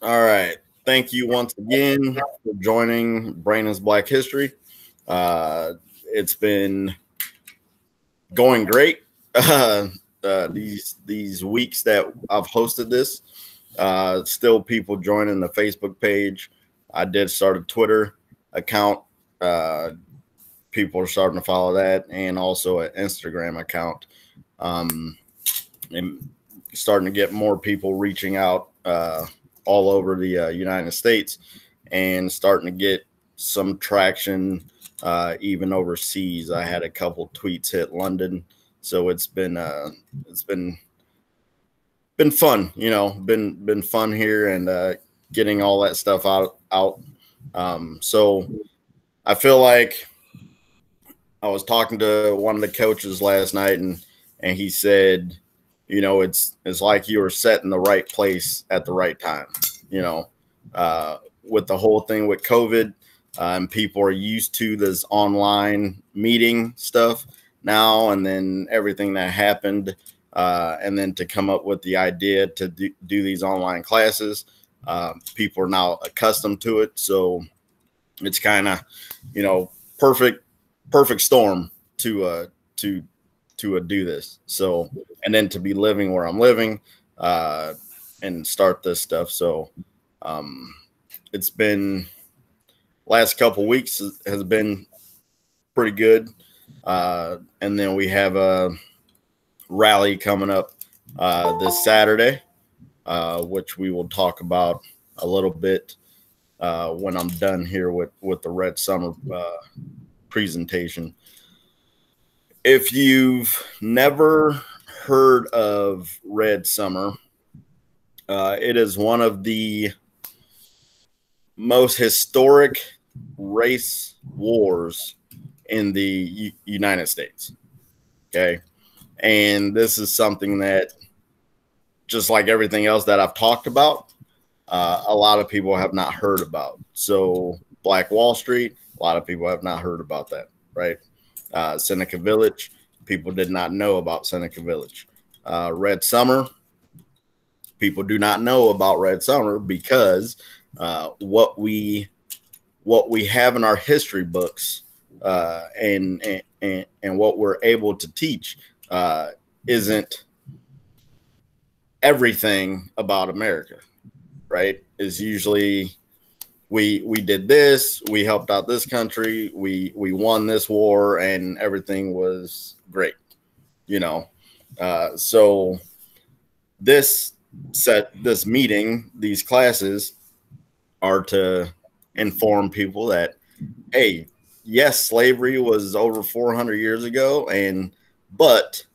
All right. Thank you once again for joining Brandon's Black History. It's been going great. These weeks that I've hosted this, still people joining the Facebook page. I did start a Twitter account. People are starting to follow that, and also an Instagram account. And starting to get more people reaching out all over the United States, and starting to get some traction even overseas. I had a couple tweets hit London, so it's been fun. Been fun here, and getting all that stuff out. So I feel like I was talking to one of the coaches last night, and he said, it's like you were set in the right place at the right time. With the whole thing with COVID, and people are used to this online meeting stuff now, and then everything that happened, and then to come up with the idea to do these online classes, people are now accustomed to it. So it's kind of, perfect storm to do this. So, and then to be living where I'm living, and start this stuff. So, it's been last couple weeks has been pretty good. And then we have a rally coming up, this Saturday, which we will talk about a little bit, when I'm done here with the Red Summer, presentation. If you've never heard of Red Summer, it is one of the most historic race wars in the United States. Okay. And this is something that, just like everything else that I've talked about, a lot of people have not heard about. So Black Wall Street, a lot of people have not heard about that, right? Seneca Village, people did not know about Seneca Village. Red Summer, people do not know about Red Summer because what we have in our history books, and what we're able to teach, isn't everything about America, right? Is usually we did this, we helped out this country, we won this war, and everything was great, so this meeting, these classes are to inform people that, hey, yes, slavery was over 400 years ago, but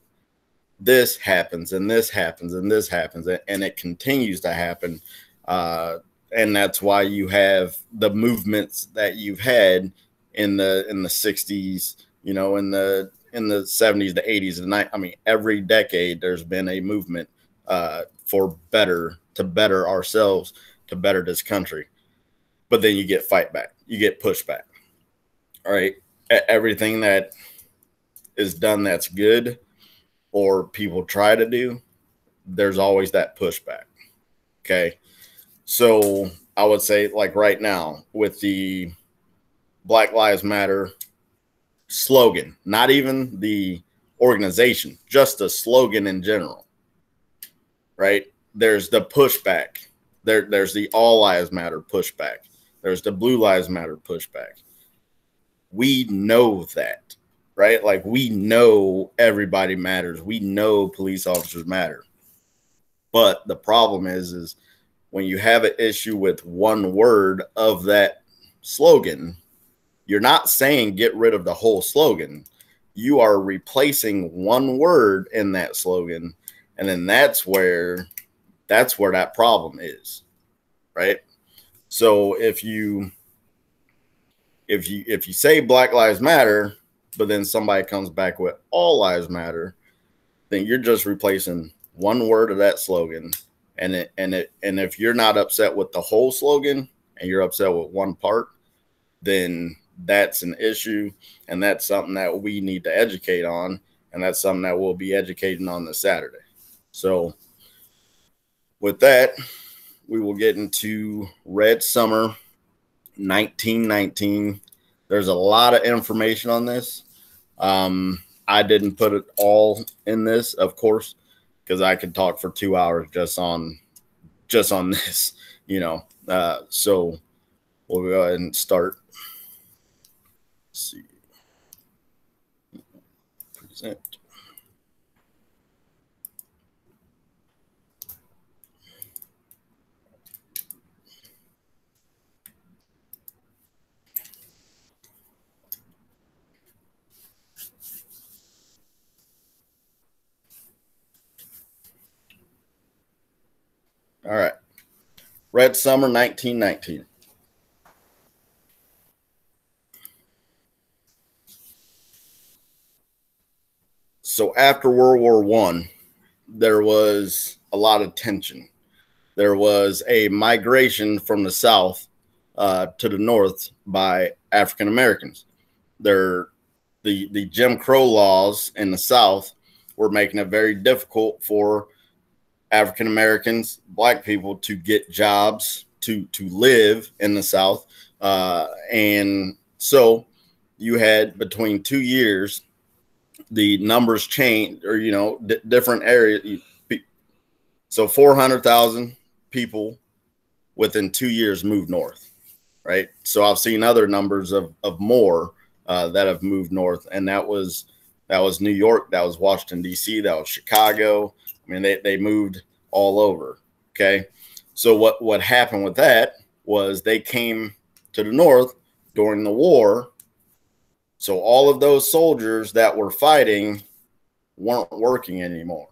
this happens, and this happens, and this happens, and it continues to happen. And that's why you have the movements that you've had in the 60s, in the 70s, the 80s, and 90s. I mean, every decade there's been a movement to better ourselves, to better this country. But then you get fight back, you get pushback. All right, everything that is done that's good, or people try to do, there's always that pushback. Okay. So I would say, like right now, with the Black Lives Matter slogan, not even the organization, just the slogan in general, right? There's the pushback. There's the All Lives Matter pushback. There's the Blue Lives Matter pushback. We know that, right? Like, we know everybody matters. We know police officers matter. But the problem is when you have an issue with one word of that slogan, you're not saying get rid of the whole slogan. You are replacing one word in that slogan, and then that's where that problem is, right? So if you say Black Lives Matter, but then somebody comes back with All Lives Matter, then you're just replacing one word of that slogan. And if you're not upset with the whole slogan and you're upset with one part, then that's an issue, and that's something that we need to educate on, and that's something that we'll be educating on this Saturday. So with that, we will get into Red Summer 1919. There's a lot of information on this. I didn't put it all in this, of course, because I could talk for 2 hours just on this, you know. So we'll go ahead and start. Let's see. Present. All right. Red Summer 1919. So after World War I, there was a lot of tension. There was a migration from the South to the North by African Americans. The Jim Crow laws in the South were making it very difficult for African Americans, Black people, to get jobs, to live in the South. And so you had between 2 years, the numbers changed, or, you know, different areas. So 400,000 people within 2 years moved north, right? So I've seen other numbers of more that have moved north, and that was New York, that was Washington, D.C., that was Chicago. I mean, they moved all over, okay? So what happened with that was they came to the north during the war. So all of those soldiers that were fighting weren't working anymore.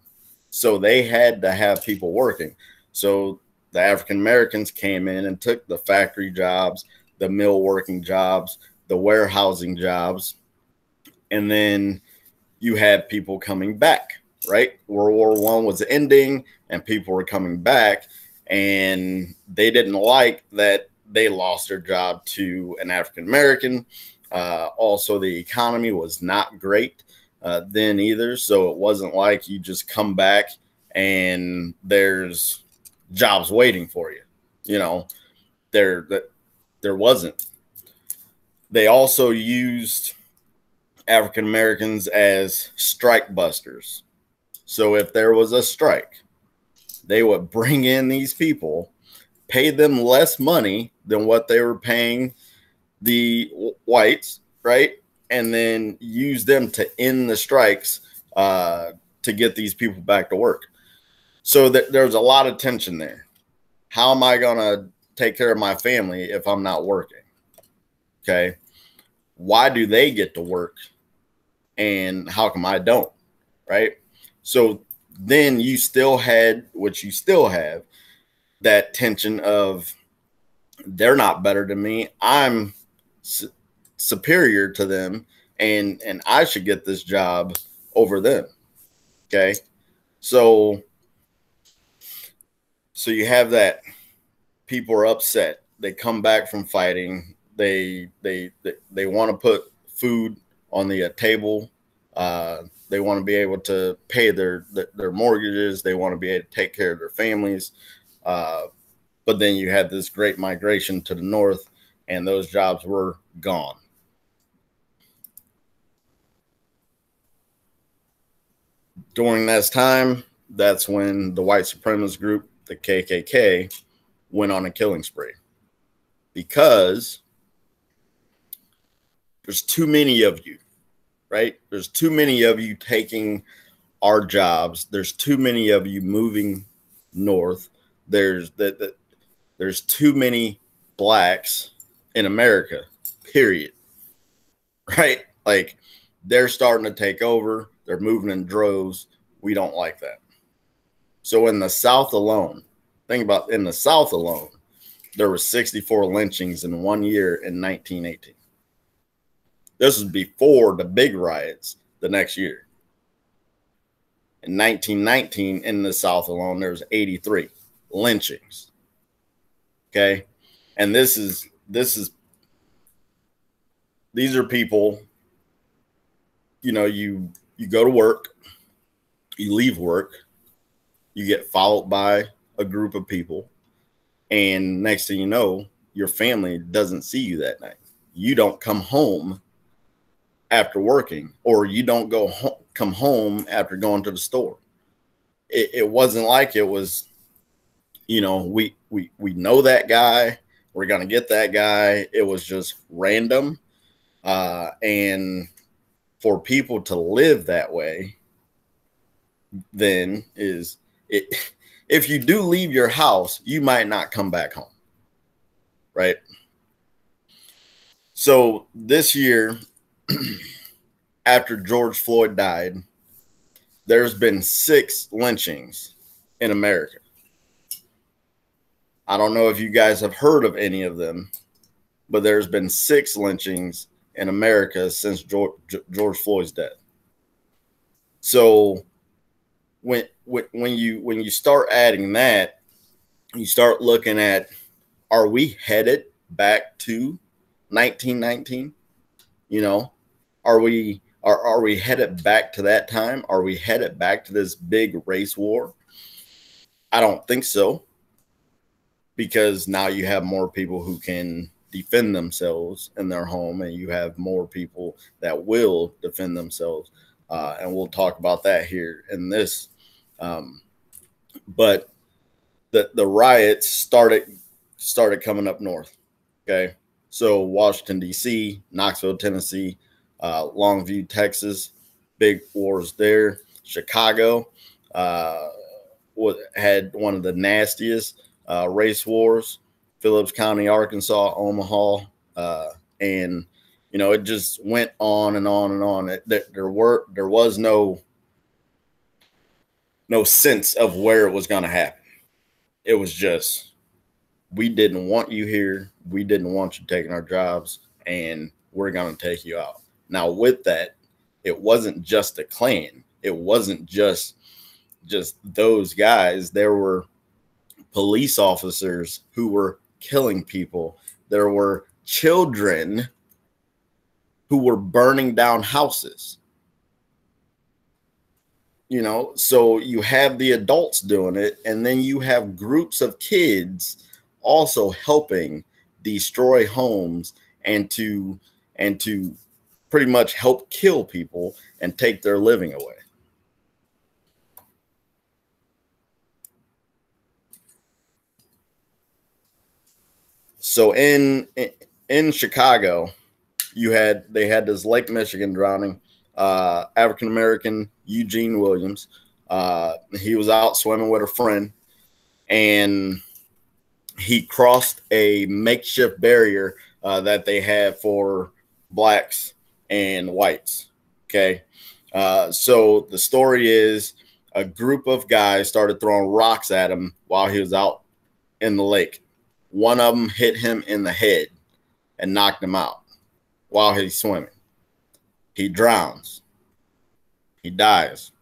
So they had to have people working. So the African Americans came in and took the factory jobs, the mill working jobs, the warehousing jobs. And then you had people coming back, right? World War I was ending and people were coming back, and they didn't like that they lost their job to an African American. Also, the economy was not great then either. So it wasn't like you just come back and there's jobs waiting for you. You know, there wasn't. They also used African Americans as strike busters. So if there was a strike, they would bring in these people, pay them less money than what they were paying the whites, right? And then use them to end the strikes to get these people back to work. So there's a lot of tension there. How am I going to take care of my family if I'm not working? Okay. Why do they get to work and how come I don't? Right. So then you still had, which you still have, that tension of they're not better than me. I'm superior to them, and I should get this job over them. Okay. So you have that. People are upset. They come back from fighting. They want to put food on the table. They want to be able to pay their mortgages. They want to be able to take care of their families. But then you had this great migration to the north, and those jobs were gone. During that time, that's when the white supremacist group, the KKK, went on a killing spree, because there's too many of you, right? There's too many of you taking our jobs. There's too many of you moving north. There's too many blacks in America, period. Right? Like, they're starting to take over. They're moving in droves. We don't like that. So in the South alone, think about, in the South alone, there were 64 lynchings in 1 year in 1918. This was before the big riots the next year. In 1919, in the South alone, there was 83 lynchings. Okay. And these are people, you know, you go to work, you leave work, you get followed by a group of people, And next thing you know, your family doesn't see you that night. You don't come home after working, or you don't come home after going to the store. It wasn't like it was, you know, we know that guy, we're gonna get that guy. It was just random. And for people to live that way, then is it, if you do leave your house, you might not come back home, right? So this year, after George Floyd died, there's been 6 lynchings in America. I don't know if you guys have heard of any of them, but there's been 6 lynchings in America since George Floyd's death. So when you start adding that, you start looking at, are we headed back to 1919? You know, are we headed back to that time? Are we headed back to this big race war? I don't think so, because now you have more people who can defend themselves in their home, and you have more people that will defend themselves. And we'll talk about that here in this. But the riots started coming up north. Okay. So Washington, D.C., Knoxville, Tennessee, Longview, Texas, big wars there. Chicago had one of the nastiest race wars. Phillips County, Arkansas, Omaha, and you know, it just went on and on and on. There was no sense of where it was going to happen. It was just, we didn't want you here. We didn't want you taking our jobs, and we're going to take you out. Now, with that, it wasn't just a Klan. It wasn't just those guys. There were police officers who were killing people. There were children who were burning down houses. You know, so you have the adults doing it, and then you have groups of kids also helping destroy homes and to pretty much help kill people and take their living away. So in Chicago, they had this Lake Michigan drowning, African American Eugene Williams. He was out swimming with a friend, and he crossed a makeshift barrier that they had for blacks and whites. Okay. So the story is, a group of guys started throwing rocks at him while he was out in the lake. One of them hit him in the head and knocked him out while he's swimming. He drowns. He dies.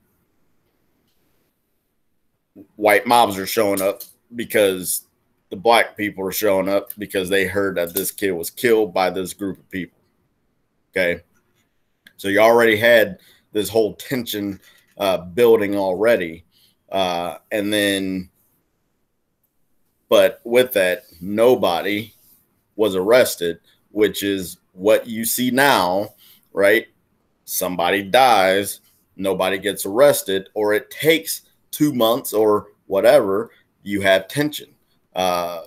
White mobs are showing up because the black people are showing up because they heard that this kid was killed by this group of people. Okay. So you already had this whole tension building already. And then, but with that, nobody was arrested, which is what you see now, right? Somebody dies, nobody gets arrested, or it takes 2 months or whatever, you have tension. Breonna,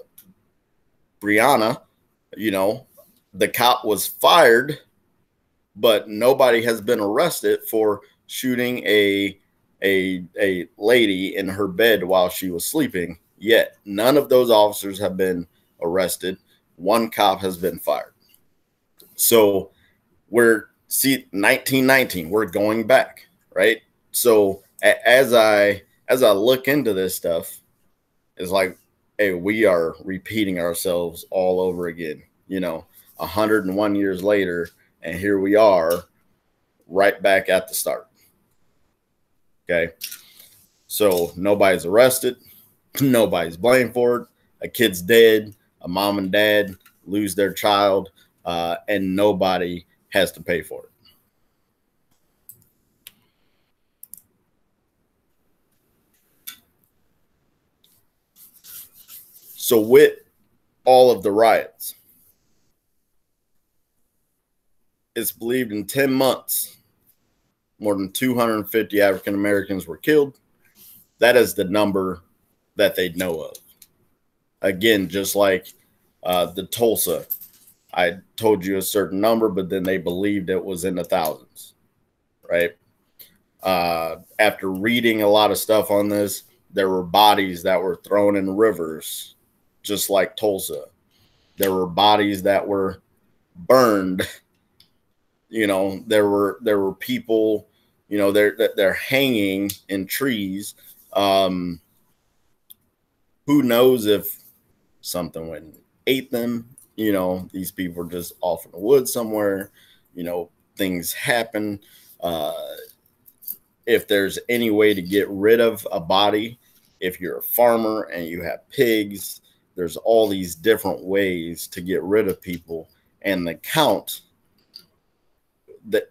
you know, the cop was fired, but nobody has been arrested for shooting a lady in her bed while she was sleeping yet. None of those officers have been arrested. One cop has been fired. So we're 1919, we're going back, right? So as I look into this stuff, it's like, hey, we are repeating ourselves all over again, you know, 101 years later, and here we are right back at the start. Okay. So nobody's arrested. Nobody's blamed for it. A kid's dead. A mom and dad lose their child, and nobody has to pay for it. So with all of the riots, it's believed in 10 months, more than 250 African Americans were killed. That is the number that they know of. Again, just like the Tulsa, I told you a certain number, but then they believed it was in the thousands, right? After reading a lot of stuff on this, there were bodies that were thrown in rivers, just like Tulsa. There were bodies that were burned. You know, there were people, you know, they're hanging in trees. Who knows if something went and ate them? You know, these people are just off in the woods somewhere. You know, things happen. If there's any way to get rid of a body, if you're a farmer and you have pigs, there's all these different ways to get rid of people. And the count that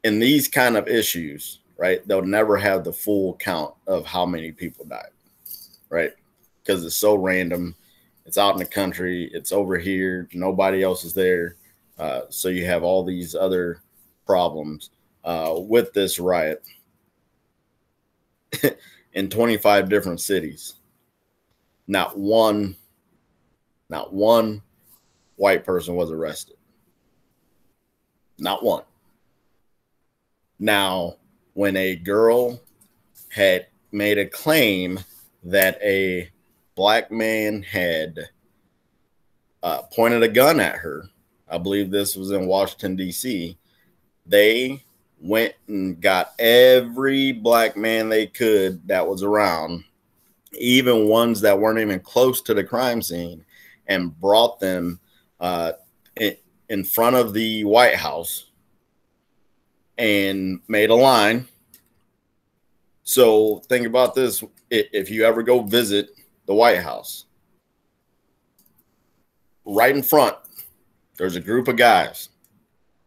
in these kind of issues, right, they'll never have the full count of how many people died, right? Because it's so random. It's out in the country. It's over here. Nobody else is there. So you have all these other problems with this riot in 25 different cities. Not one white person was arrested. Not one. Now, when a girl had made a claim that a black man had pointed a gun at her, I believe this was in Washington, D.C., they went and got every black man they could that was around, even ones that weren't even close to the crime scene, and brought them in front of the White House and made a line. So think about this. If you ever go visit the White House, right in front, there's a group of guys.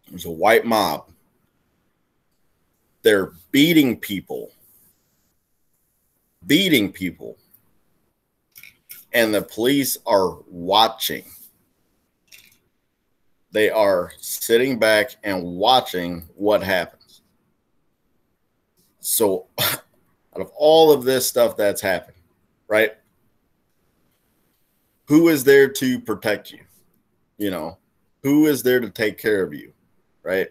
There's a white mob. They're beating people. And the police are watching. They are sitting back and watching what happens. So out of all of this stuff that's happened, right? Who is there to protect you? You know, who is there to take care of you, right?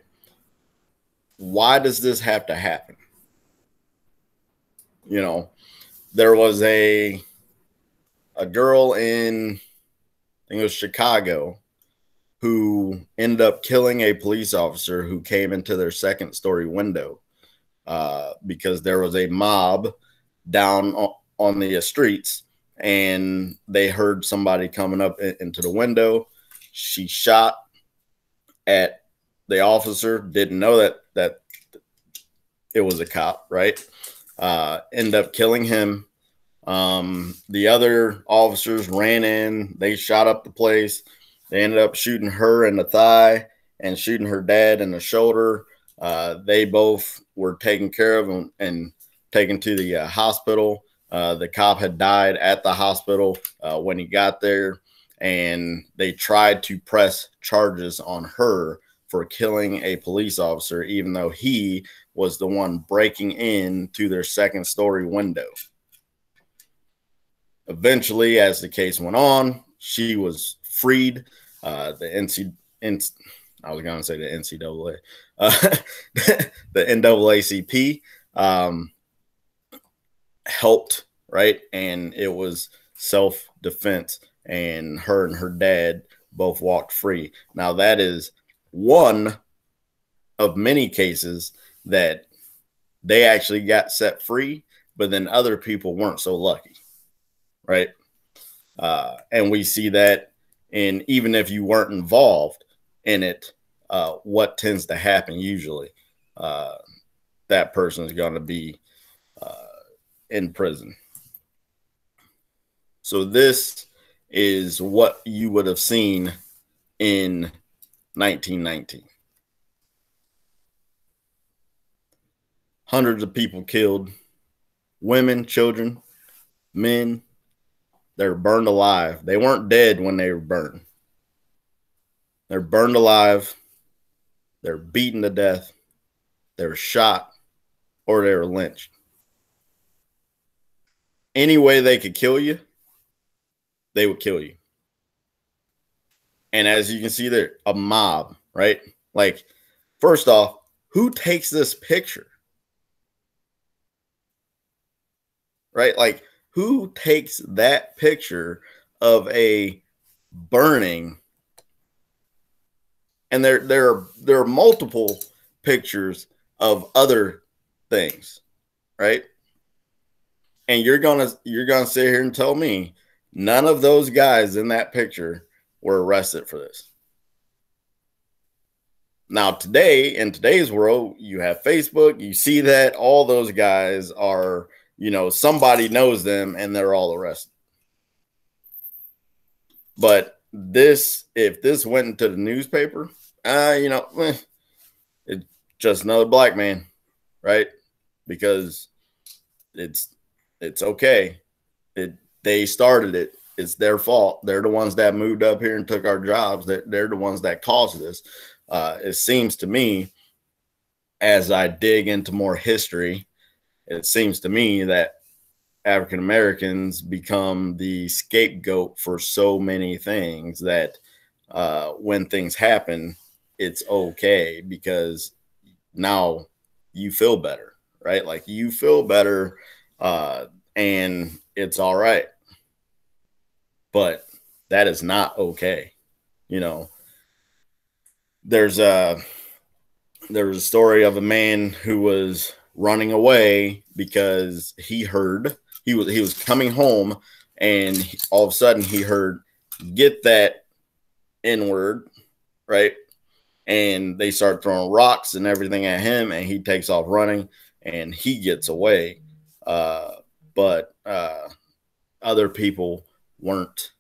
Why does this have to happen? You know, there was a girl in, I think it was Chicago, who ended up killing a police officer who came into their second story window because there was a mob down on the streets and they heard somebody coming up into the window. She shot at the officer, didn't know that it was a cop, right? Ended up killing him. The other officers ran in, they shot up the place. They ended up shooting her in the thigh and shooting her dad in the shoulder. They both were taken care of and taken to the hospital. The cop had died at the hospital when he got there, and they tried to press charges on her for killing a police officer, even though he was the one breaking into their second story window. Eventually, as the case went on, she was freed. I was going to say the NCAA, the NAACP helped, right? And it was self-defense, and her dad both walked free. Now, that is one of many cases that they actually got set free, but then other people weren't so lucky, right? And we see that in, even if you weren't involved in it, what tends to happen usually, that person is going to be in prison. So this is what you would have seen in 1919. Hundreds of people killed, women, children, men, They were burned alive. They weren't dead when they were burned. They're burned alive. They're beaten to death. They were shot, or they were lynched. Any way they could kill you, they would kill you. And as you can see there, a mob, right? Like, first off, who takes this picture? Right? Like, who takes that picture of a burning? And there are multiple pictures of other things, right? And you're gonna sit here and tell me none of those guys in that picture were arrested for this. Now, today, in today's world, you have Facebook, you see that all those guys are, somebody knows them and they're all arrested. But if this went into the newspaper, it's just another black man, right? Because it's okay. They started it. It's their fault. They're the ones that moved up here and took our jobs. They're the ones that caused this. It seems to me, as I dig into more history, it seems to me that African Americans become the scapegoat for so many things that when things happen, it's okay because now you feel better, right? Like you feel better and it's all right. But that is not okay. There's a story of a man who was running away because he heard he was coming home and all of a sudden he heard, "Get that N-word," right? And they start throwing rocks and everything at him and he takes off running and he gets away. But other people weren't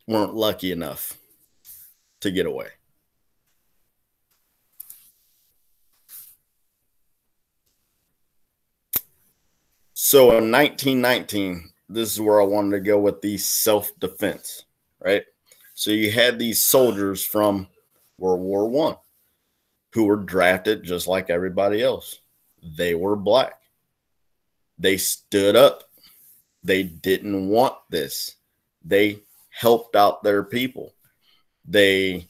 lucky enough to get away. So in 1919, this is where I wanted to go with the self-defense, right? So you had these soldiers from World War I who were drafted just like everybody else. They were black. They stood up. They didn't want this. They helped out their people. This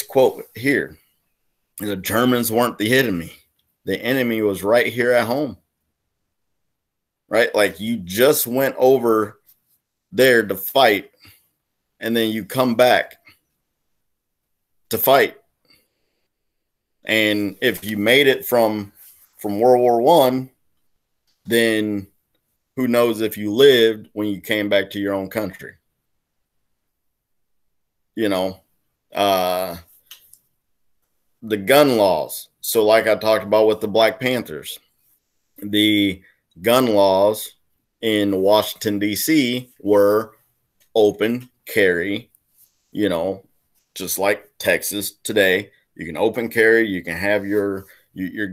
quote here, the Germans weren't the enemy. The enemy was right here at home. Right? Like you just went over there to fight and then you come back to fight. And if you made it from World War I, then who knows if you lived when you came back to your own country. The gun laws. So like I talked about with the Black Panthers, the gun laws in Washington, D.C. were open carry, just like Texas today. You can open carry, you can have your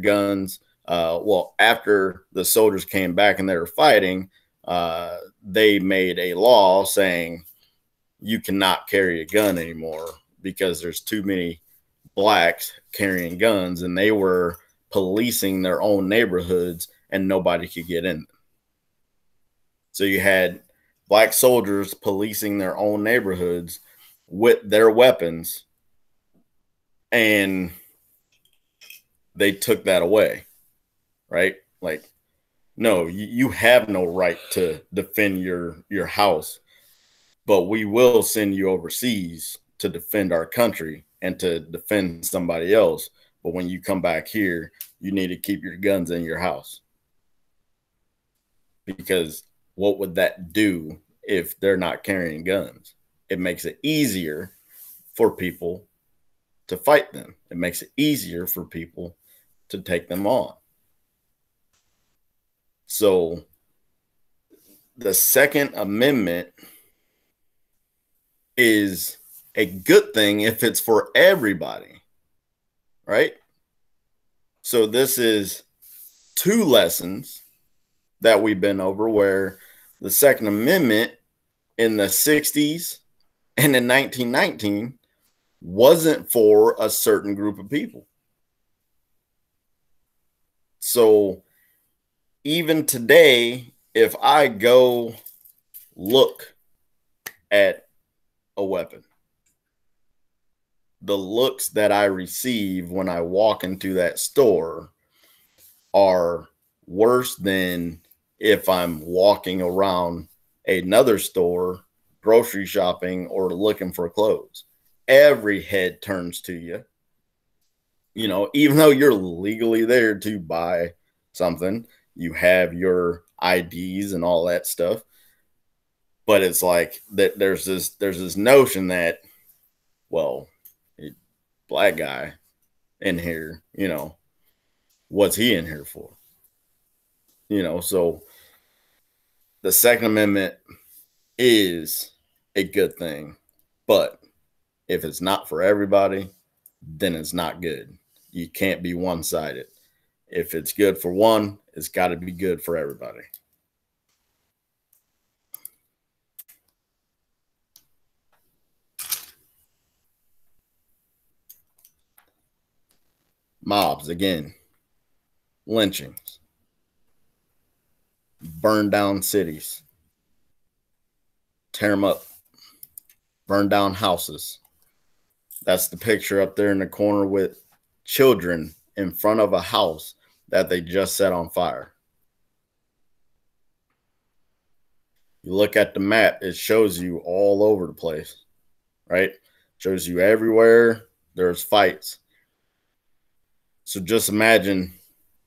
guns. Well, after the soldiers came back and they were fighting, they made a law saying you cannot carry a gun anymore because there's too many blacks carrying guns and they were policing their own neighborhoods and nobody could get in them. So you had black soldiers policing their own neighborhoods with their weapons and they took that away, right? Like, no, you have no right to defend your house, but we will send you overseas to defend our country and to defend somebody else. But when you come back here, you need to keep your guns in your house. Because what would that do if they're not carrying guns? It makes it easier for people to fight them. It makes it easier for people to take them on. So the Second Amendment is a good thing if it's for everybody, right? So this is two lessons that we've been over, where the Second Amendment in the 60s and in 1919 wasn't for a certain group of people. So even today, if I go look at a weapon, the looks that I receive when I walk into that store are worse than if I'm walking around another store, grocery shopping, or looking for clothes. Every head turns to you. You know, even though you're legally there to buy something, you have your IDs and all that stuff. But it's like that there's this notion that, well, black guy in here, you know, what's he in here for? You know, so the Second Amendment is a good thing, but if it's not for everybody, then it's not good. You can't be one-sided. If it's good for one, it's got to be good for everybody. Mobs, again, lynchings, burn down cities, tear them up, burn down houses. That's the picture up there in the corner with children in front of a house that they just set on fire. You look at the map, it shows you all over the place, right? Shows you everywhere there's fights. So just imagine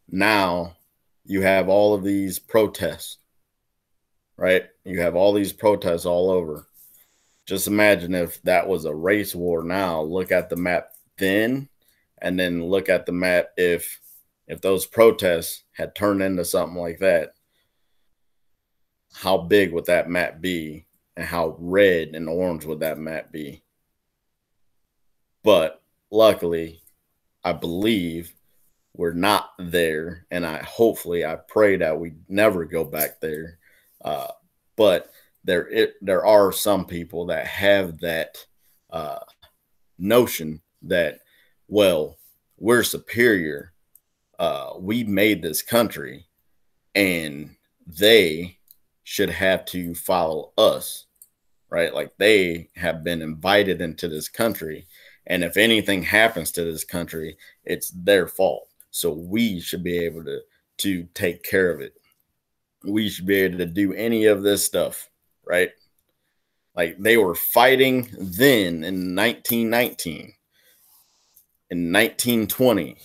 now you have all of these protests, right? You have all these protests all over. Just imagine if that was a race war now. Look at the map then, and then look at the map if those protests had turned into something like that. How big would that map be, and how red and orange would that map be? But luckily, I believe we're not there, and I pray that we never go back there. But there are some people that have that notion that, well, we're superior. We made this country, and they should have to follow us, right? Like they have been invited into this country, and if anything happens to this country, it's their fault. So we should be able to take care of it. We should be able to do any of this stuff, right? Like they were fighting then in 1919, in 1920,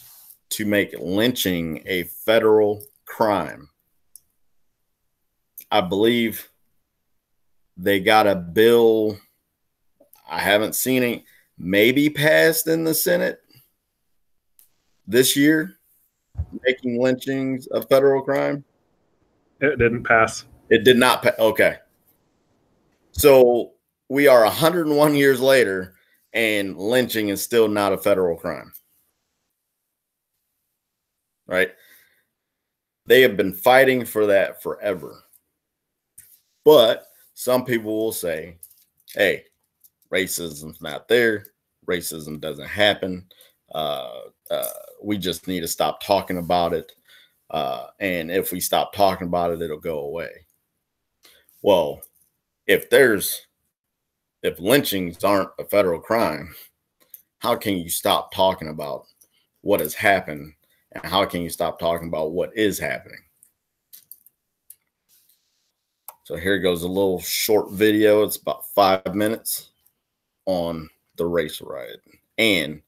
to make lynching a federal crime. I believe they got a bill, I haven't seen it, maybe passed in the Senate this year, making lynchings a federal crime. It didn't pass. It did not pass. Okay. So we are 101 years later, and lynching is still not a federal crime. Right? They have been fighting for that forever. But some people will say, hey, racism's not there. Racism doesn't happen. We just need to stop talking about it. And if we stop talking about it, it'll go away. Well, if lynchings aren't a federal crime, how can you stop talking about what has happened? And how can you stop talking about what is happening? So here goes a little short video. It's about 5 minutes on the race riot and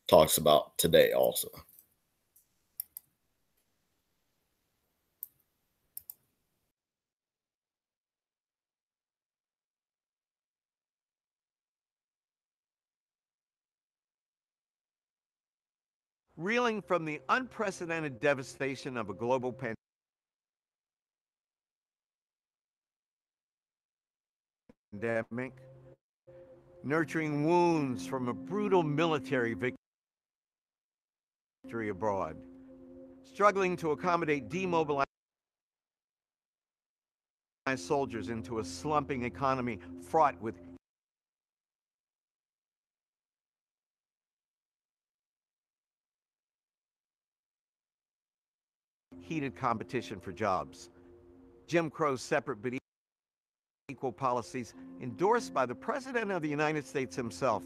talks about today also. Reeling from the unprecedented devastation of a global pandemic, nurturing wounds from a brutal military victory abroad, struggling to accommodate demobilized soldiers into a slumping economy fraught with heated competition for jobs. Jim Crow's separate but equal policies, endorsed by the President of the United States himself,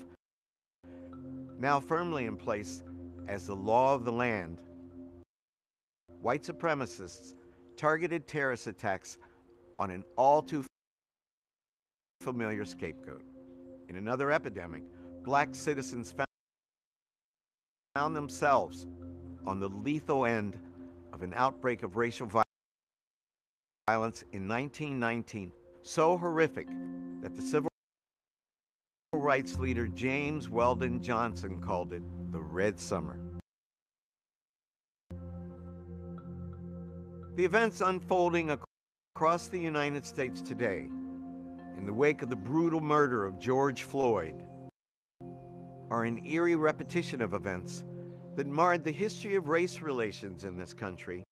now firmly in place as the law of the land. White supremacists targeted terrorist attacks on an all too familiar scapegoat. In another epidemic, black citizens found themselves on the lethal end of an outbreak of racial violence in 1919, so horrific that the civil rights leader James Weldon Johnson called it the Red Summer. The events unfolding across the United States today, in the wake of the brutal murder of George Floyd, are an eerie repetition of events that marred the history of race relations in this country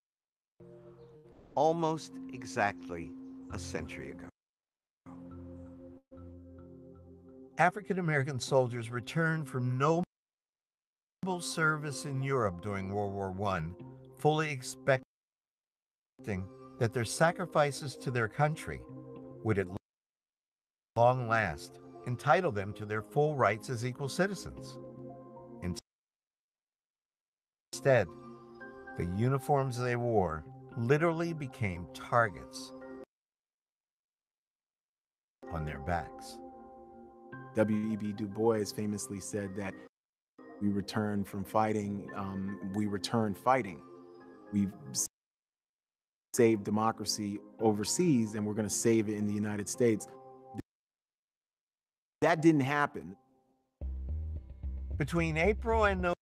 almost exactly a century ago. African American soldiers returned from noble service in Europe during World War I, fully expecting that their sacrifices to their country would at long last entitle them to their full rights as equal citizens. Instead, the uniforms they wore literally became targets on their backs. W.E.B. Du Bois famously said that we return from fighting, we return fighting. We've saved democracy overseas and we're going to save it in the United States. That didn't happen. Between April and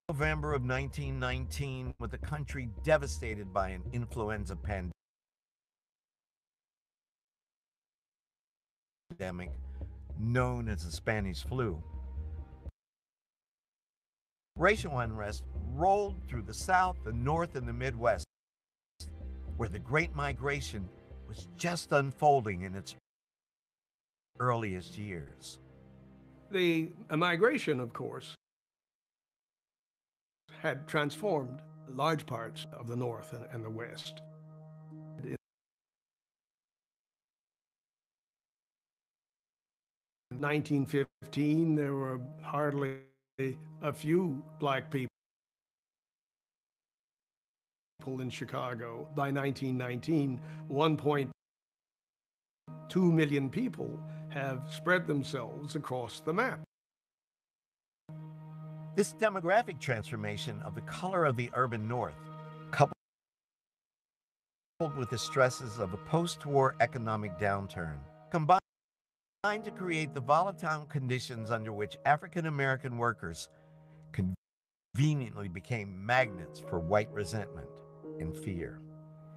November of 1919, with the country devastated by an influenza pandemic known as the Spanish flu, racial unrest rolled through the South, the North, and the Midwest, where the Great Migration was just unfolding in its earliest years. The migration, of course, had transformed large parts of the North and the West. In 1915, there were hardly a few black people in Chicago. By 1919, 1.2 million people have spread themselves across the map. This demographic transformation of the color of the urban North, coupled with the stresses of a post-war economic downturn, combined to create the volatile conditions under which African American workers conveniently became magnets for white resentment and fear.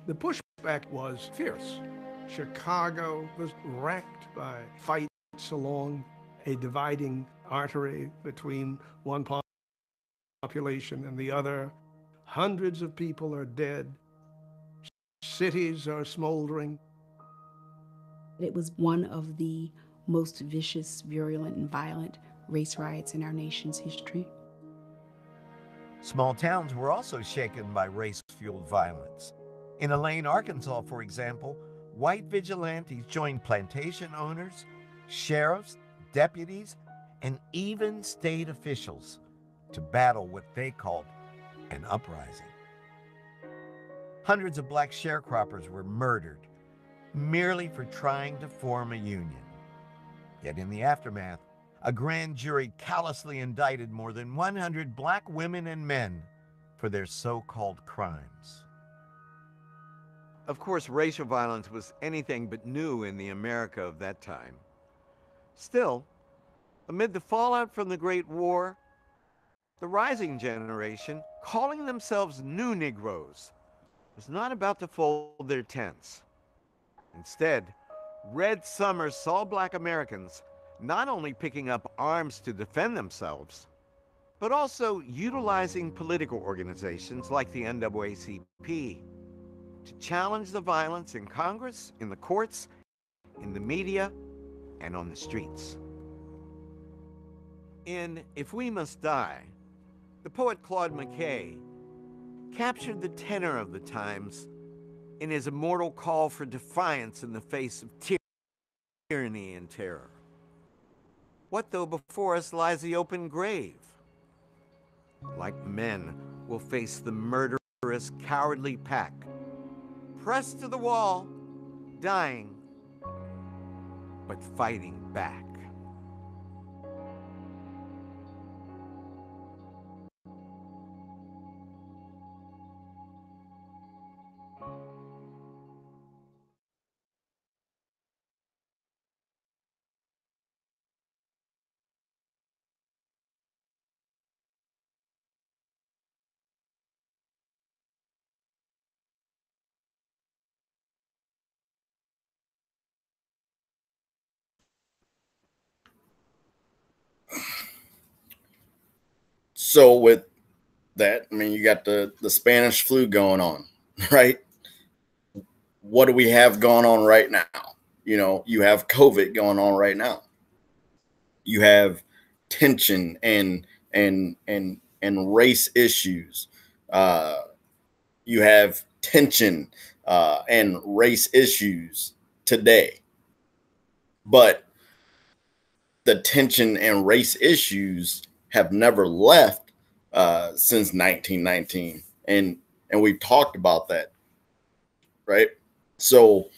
The pushback was fierce. Chicago was racked by fights along a dividing artery between one population and the other. Hundreds of people are dead. Cities are smoldering. It was one of the most vicious, virulent, and violent race riots in our nation's history. Small towns were also shaken by race-fueled violence. In Elaine, Arkansas, for example, white vigilantes joined plantation owners, sheriffs, deputies, and even state officials to battle what they called an uprising. Hundreds of black sharecroppers were murdered merely for trying to form a union. Yet in the aftermath, a grand jury callously indicted more than 100 black women and men for their so-called crimes. Of course, racial violence was anything but new in the America of that time. Still, amid the fallout from the Great War, the rising generation, calling themselves New Negroes, was not about to fold their tents. Instead, Red Summer saw black Americans not only picking up arms to defend themselves, but also utilizing political organizations like the NAACP to to challenge the violence in Congress, in the courts, in the media, and on the streets. In If We Must Die, the poet Claude McKay captured the tenor of the times in his immortal call for defiance in the face of tyranny and terror. What though before us lies the open grave? Like men, we'll face the murderous, cowardly pack, pressed to the wall, dying, but fighting back. So with that, I mean, you got the Spanish flu going on, right? What do we have going on right now? You know, you have COVID going on right now. You have tension and race issues. You have tension and race issues today. But the tension and race issues have never left since 1919. And we've talked about that, right? So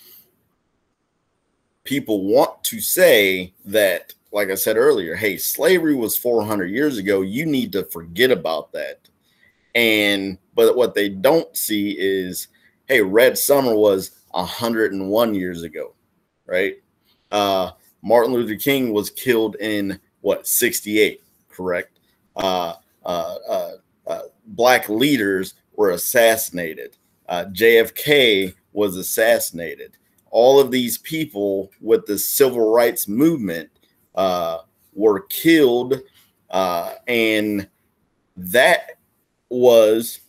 people want to say that, like I said earlier, hey, slavery was 400 years ago. You need to forget about that. But what they don't see is, hey, Red Summer was 101 years ago, right? Martin Luther King was killed in what, 68, correct? Black leaders were assassinated. JFK was assassinated. All of these people with the civil rights movement were killed, and that was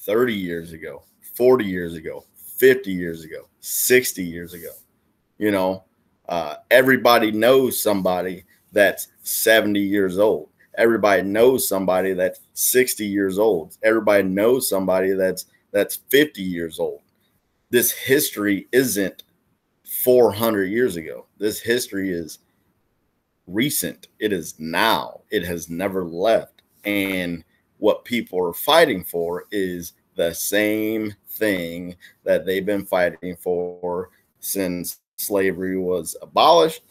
30 years ago, 40 years ago, 50 years ago, 60 years ago. You know, everybody knows somebody that's 70 years old. Everybody knows somebody that's 60 years old. Everybody knows somebody that's 50 years old. This history isn't 400 years ago. This history is recent. It is now. It has never left. And what people are fighting for is the same thing that they've been fighting for since slavery was abolished,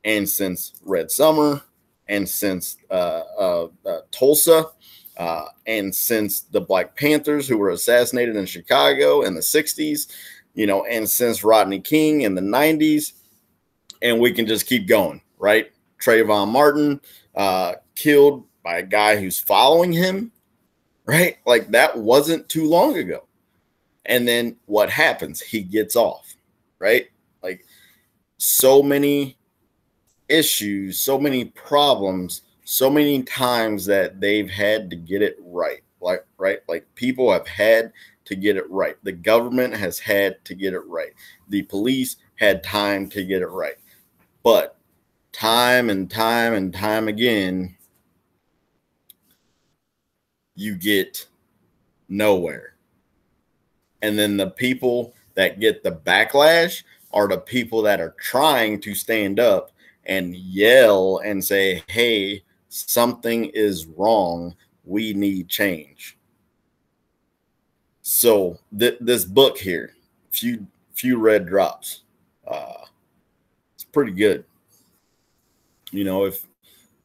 and since Red Summer, and since Tulsa, and since the Black Panthers who were assassinated in Chicago in the 60s, you know, and since Rodney King in the 90s, and we can just keep going, right? Trayvon Martin killed by a guy who's following him, right? Like, that wasn't too long ago. And then what happens? He gets off, right? Like, so many issues, so many problems, so many times that they've had to get it right. Like people have had to get it right. The government has had to get it right. The police had time to get it right. But time and time and time again, you get nowhere. And then the people that get the backlash are the people that are trying to stand up and yell and say, hey, something is wrong. We need change. So this book here, few red drops, it's pretty good. You know, if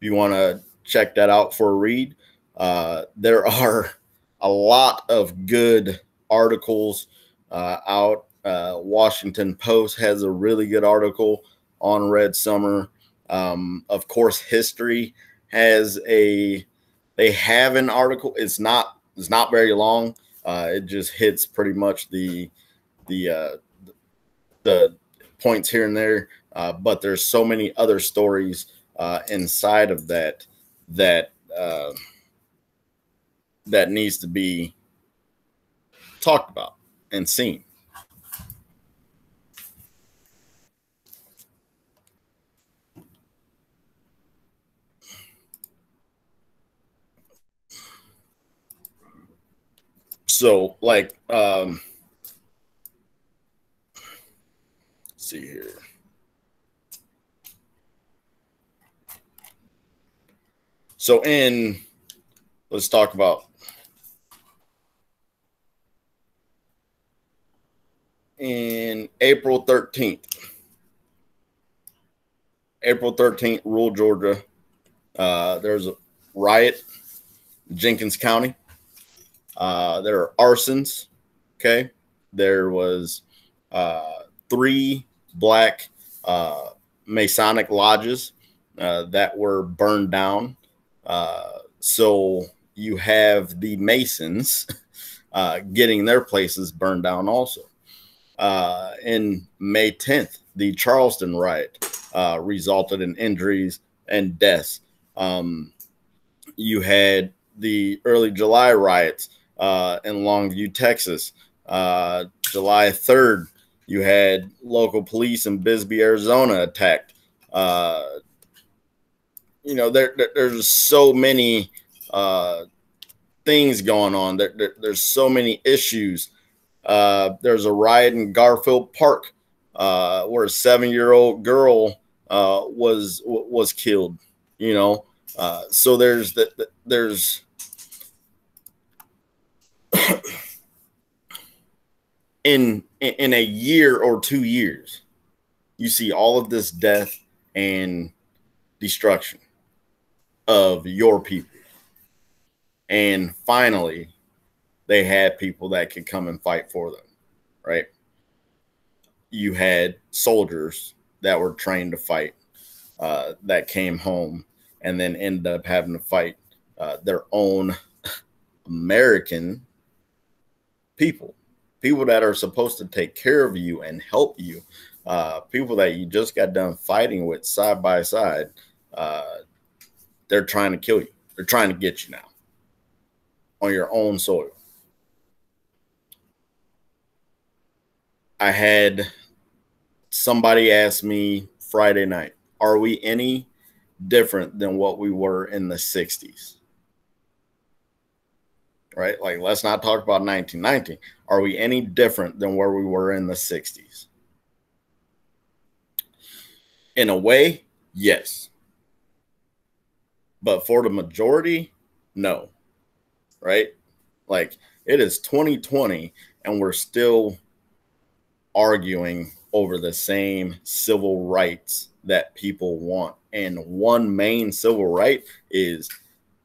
you want to check that out for a read, there are a lot of good articles out. Washington Post has a really good article on Red Summer. Of course, History has they have an article. It's not very long. It just hits pretty much the points here and there. But there's so many other stories inside of that needs to be talked about. and seen. So, like, let's see here. So let's talk about in April 13th, rural Georgia, there's a riot in Jenkins County. There are arsons. Okay. There was 3 black Masonic lodges that were burned down. So you have the Masons getting their places burned down also. In May 10th, the Charleston riot resulted in injuries and deaths. You had the early July riots in Longview, Texas. July 3rd, you had local police in Bisbee, Arizona attacked. You know, there's so many things going on. There's so many issues. There's a riot in Garfield Park where a 7-year-old girl was killed. You know, so there's in a year or 2 years, you see all of this death and destruction of your people. And finally, they had people that could come and fight for them, right? You had soldiers that were trained to fight that came home and then ended up having to fight their own American people that are supposed to take care of you and help you, people that you just got done fighting with side by side. They're trying to kill you. They're trying to get you now on your own soil. I had somebody ask me Friday night, are we any different than what we were in the 60s? Right? Like, let's not talk about 1990. Are we any different than where we were in the 60s? In a way, yes. But for the majority, no. Right? Like, it is 2020 and we're still arguing over the same civil rights that people want. And one main civil right is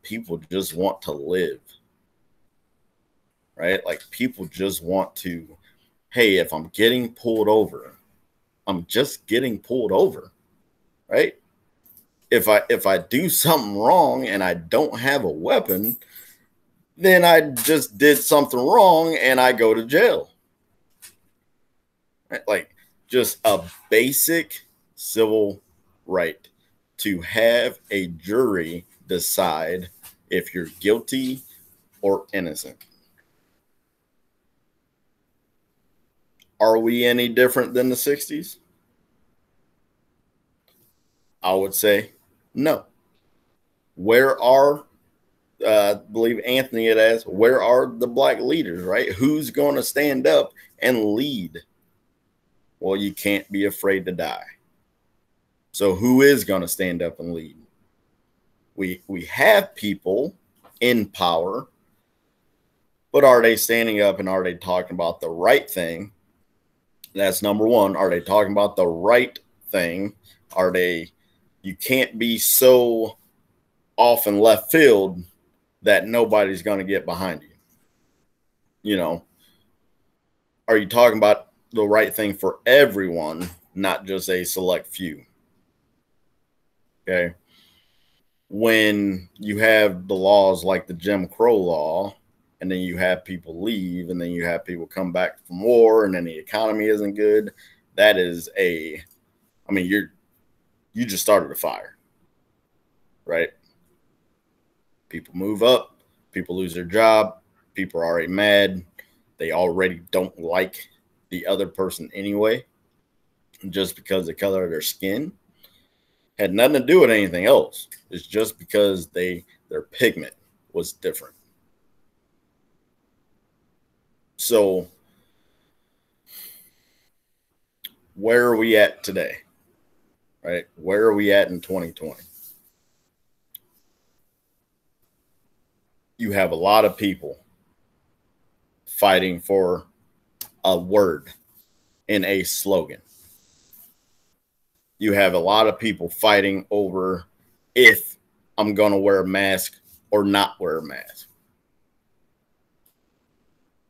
people just want to live. Right? Like, people just want to, hey, if I'm getting pulled over, I'm just getting pulled over. Right? If I do something wrong and I don't have a weapon, then I just did something wrong and I go to jail. Right? Like, just a basic civil right to have a jury decide if you're guilty or innocent. Are we any different than the 60s? I would say no. Where are, I believe Anthony had asked, where are the black leaders, right? Who's going to stand up and lead? Well, you can't be afraid to die. So who is going to stand up and lead? We have people in power, but are they standing up and are they talking about the right thing? That's number one. Are they talking about the right thing? Are they, you can't be so off in left field that nobody's going to get behind you. You know, are you talking about the right thing for everyone, not just a select few? Okay. When you have the laws like the Jim Crow law, and then you have people leave, and then you have people come back from war, and then the economy isn't good, that is a, I mean, you just started a fire, right? People move up, people lose their job, people are already mad. they already don't like the other person anyway, just because of the color of their skin. Had nothing to do with anything else. It's just because their pigment was different. So where are we at today? Right? Where are we at in 2020? You have a lot of people fighting for a word in a slogan. You have a lot of people fighting over if I'm going to wear a mask or not wear a mask.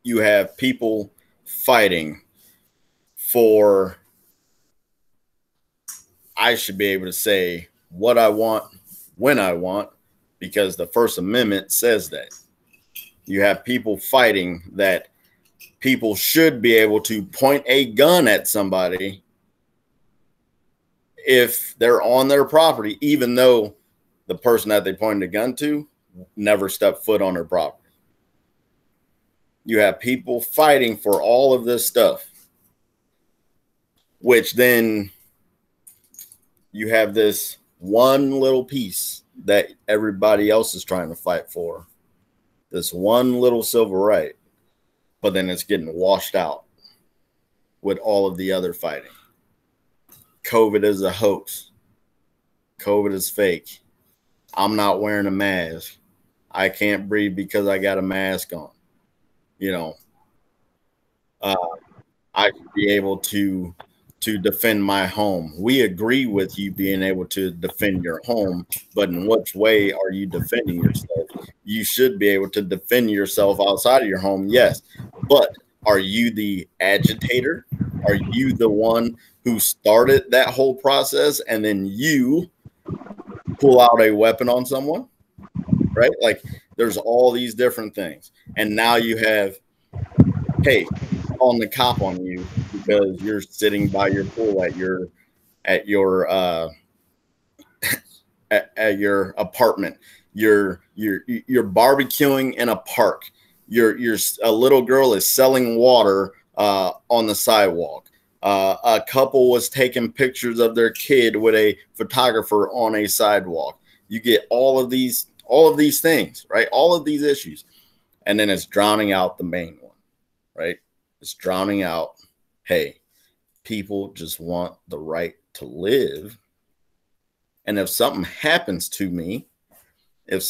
You have people fighting for, I should be able to say what I want when I want, because the First Amendment says that. You have people fighting that people should be able to point a gun at somebody if they're on their property, even though the person that they pointed a gun to never stepped foot on their property. You have people fighting for all of this stuff, which then you have this one little piece that everybody else is trying to fight for, this one little civil right, but then it's getting washed out with all of the other fighting. COVID is a hoax. COVID is fake. I'm not wearing a mask. I can't breathe because I got a mask on. You know, I should be able to defend my home. We agree with you being able to defend your home, but in which way are you defending yourself? You should be able to defend yourself outside of your home, yes, but are you the agitator? Are you the one who started that whole process and then you pull out a weapon on someone? Right? Like, there's all these different things. And now you have, hey, calling the cop on you because you're sitting by your pool at your at your apartment. You're barbecuing in a park. A little girl is selling water on the sidewalk. A couple was taking pictures of their kid with a photographer on a sidewalk. You get all of these things, right? All of these issues. And then it's drowning out the main one, right? It's drowning out, hey, people just want the right to live. And if something happens to me and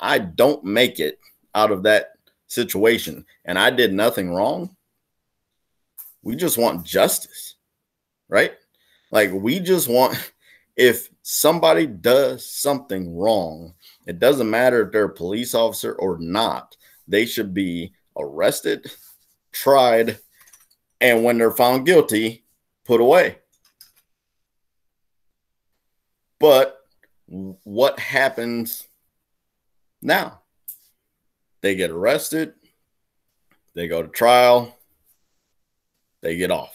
I don't make it out of that situation and I did nothing wrong, we just want justice, right? Like, we just want, if somebody does something wrong, it doesn't matter if they're a police officer or not, they should be arrested, tried, and when they're found guilty, put away. But what happens now? They get arrested, they go to trial, they get off.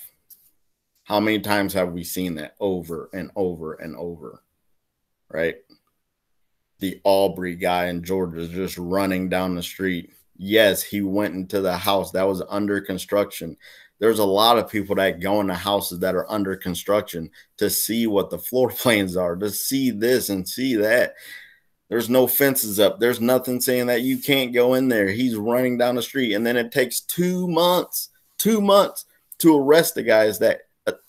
How many times have we seen that over and over and over, right? The Aubrey guy in Georgia is just running down the street. Yes, he went into the house that was under construction. There's a lot of people that go into houses that are under construction to see what the floor plans are, to see this and see that. There's no fences up. There's nothing saying that you can't go in there. He's running down the street. And then it takes 2 months to arrest the guys that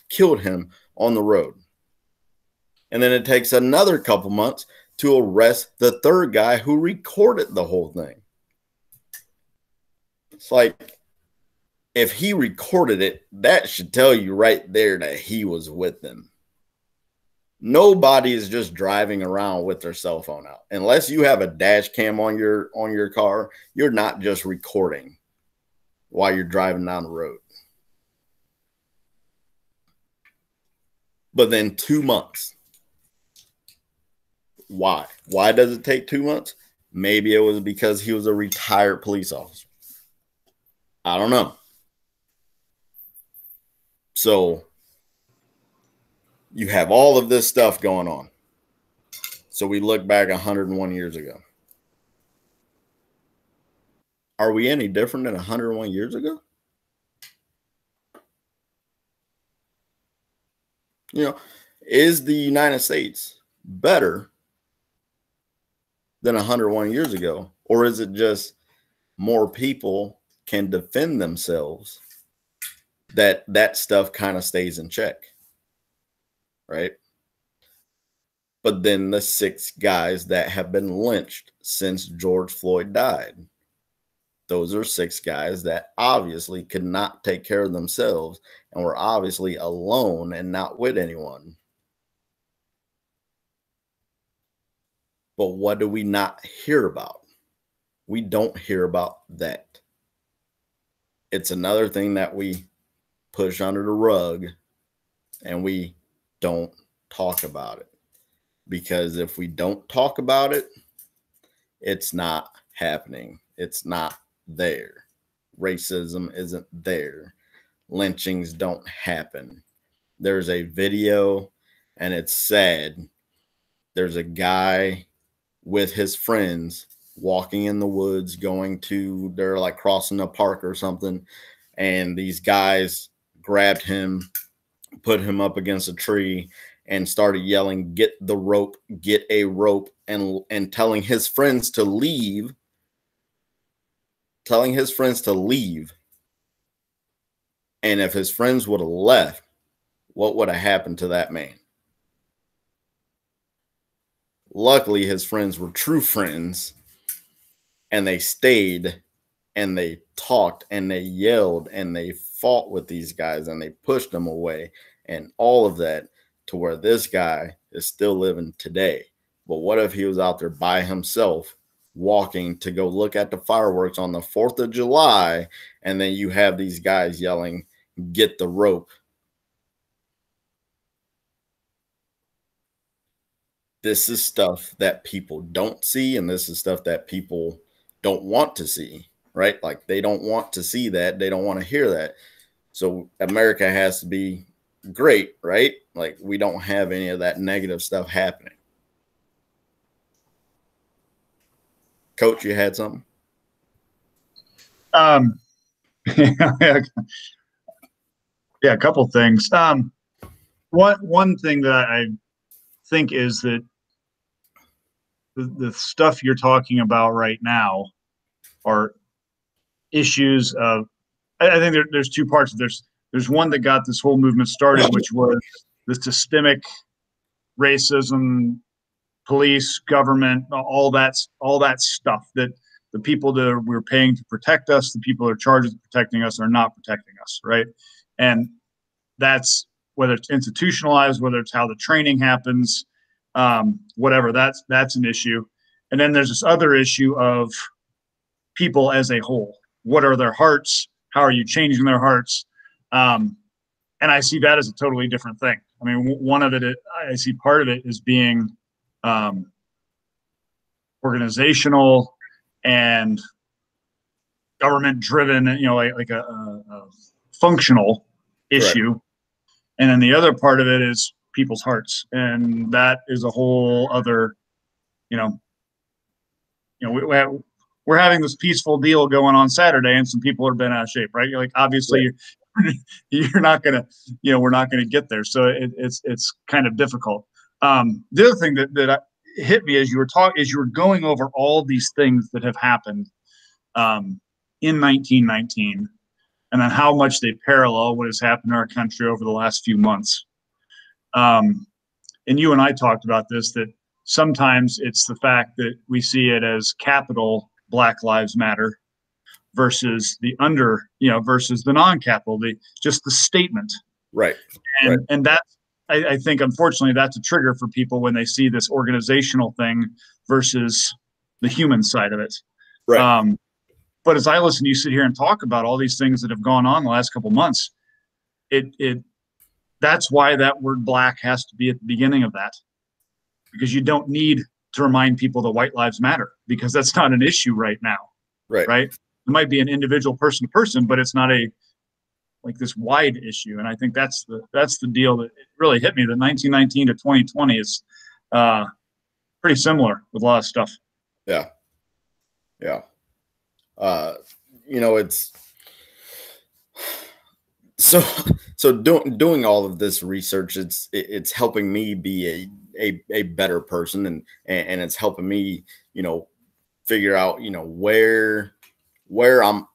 killed him on the road. And then it takes another couple months to arrest the third guy who recorded the whole thing. It's like, if he recorded it, that should tell you right there that he was with them. Nobody is just driving around with their cell phone out. Unless you have a dash cam on your car, you're not just recording while you're driving down the road. But then 2 months. Why? Why does it take 2 months? Maybe it was because he was a retired police officer. I don't know. So you have all of this stuff going on. So we look back 101 years ago. are we any different than 101 years ago? You know, is the United States better than 101 years ago? Or is it just more people can defend themselves, that stuff kind of stays in check, right? But then the 6 guys that have been lynched since George Floyd died, those are 6 guys that obviously could not take care of themselves and were obviously alone and not with anyone. But what do we not hear about? We don't hear about that. It's another thing that we push under the rug and we don't talk about it. Because if we don't talk about it, it's not happening. It's not there. Racism isn't there. Lynchings don't happen. There's a video, and it's sad. There's a guy with his friends walking in the woods, they're like crossing a park or something, and these guys grabbed him, put him up against a tree, and started yelling, "Get the rope, get a rope," and telling his friends to leave. Telling his friends to leave. And if his friends would have left, what would have happened to that man? Luckily, his friends were true friends, and they stayed, and they talked, and they yelled, and they fought with these guys, and they pushed them away, and all of that, to where this guy is still living today. But what if he was out there by himself, walking to go look at the fireworks on the 4th of July, and then you have these guys yelling, "Get the rope"? This is stuff that people don't see, and this is stuff that people don't want to see, right? Like, they don't want to see that. They don't want to hear that. So America has to be great, right? Like, we don't have any of that negative stuff happening. Coach, you had something? Yeah, a couple things. One thing that I think is that the stuff you're talking about right now are issues of, I think there's 2 parts. There's one that got this whole movement started, which was the systemic racism, police, government, all that stuff that the people that we're paying to protect us, the people that are charged with protecting us, are not protecting us, right? And that's, whether it's institutionalized, whether it's how the training happens, whatever, that's an issue. And then there's this other issue of people as a whole. What are their hearts? How are you changing their hearts? And I see that as a totally different thing. I mean, one of it, I see part of it as being organizational and government driven, like a functional issue. Right. And then the other part of it is people's hearts. And that is a whole other, we're having this peaceful deal going on Saturday, and some people are bent out of shape, right? You're like, obviously, right. you're not gonna, we're not gonna get there. So it's kind of difficult. The other thing that hit me as you were going over all these things that have happened in 1919, and then how much they parallel what has happened in our country over the last few months. And you and I talked about this, that sometimes it's the fact that we see it as capital Black Lives Matter versus the versus the non-capital, just the statement. Right. And that's, I think, unfortunately, that's a trigger for people when they see this organizational thing versus the human side of it. Right. But as I listen to you sit here and talk about all these things that have gone on the last couple of months, that's why that word black has to be at the beginning of that, because you don't need to remind people that white lives matter, because that's not an issue right now. Right. Right. It might be an individual person to person, but it's not like this wide issue. And I think that's the deal that really hit me. The 1919 to 2020 is pretty similar with a lot of stuff. Yeah. Yeah. You know, it's so doing all of this research, it's helping me be a better person, and it's helping me, you know, figure out, you know, where I'm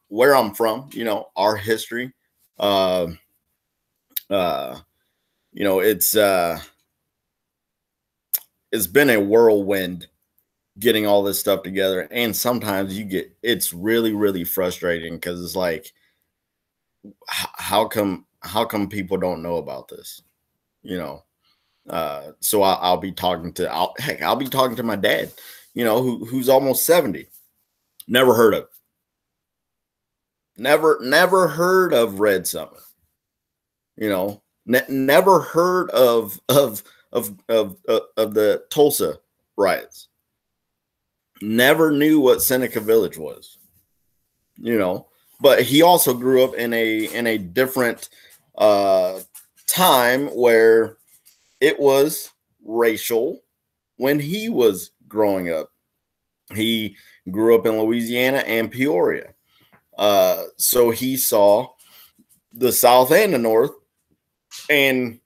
from, you know, our history. You know, it's been a whirlwind getting all this stuff together, and sometimes it's really frustrating, because it's like, how come people don't know about this, you know? So I'll be talking to I'll be talking to my dad, you know, who's almost 70. Never heard of Red Summer, you know. Never heard of the Tulsa riots. Never knew what Seneca Village was, you know. But he also grew up in a different time where it was racial when he was growing up. He grew up in Louisiana and Peoria. So he saw the South and the North, and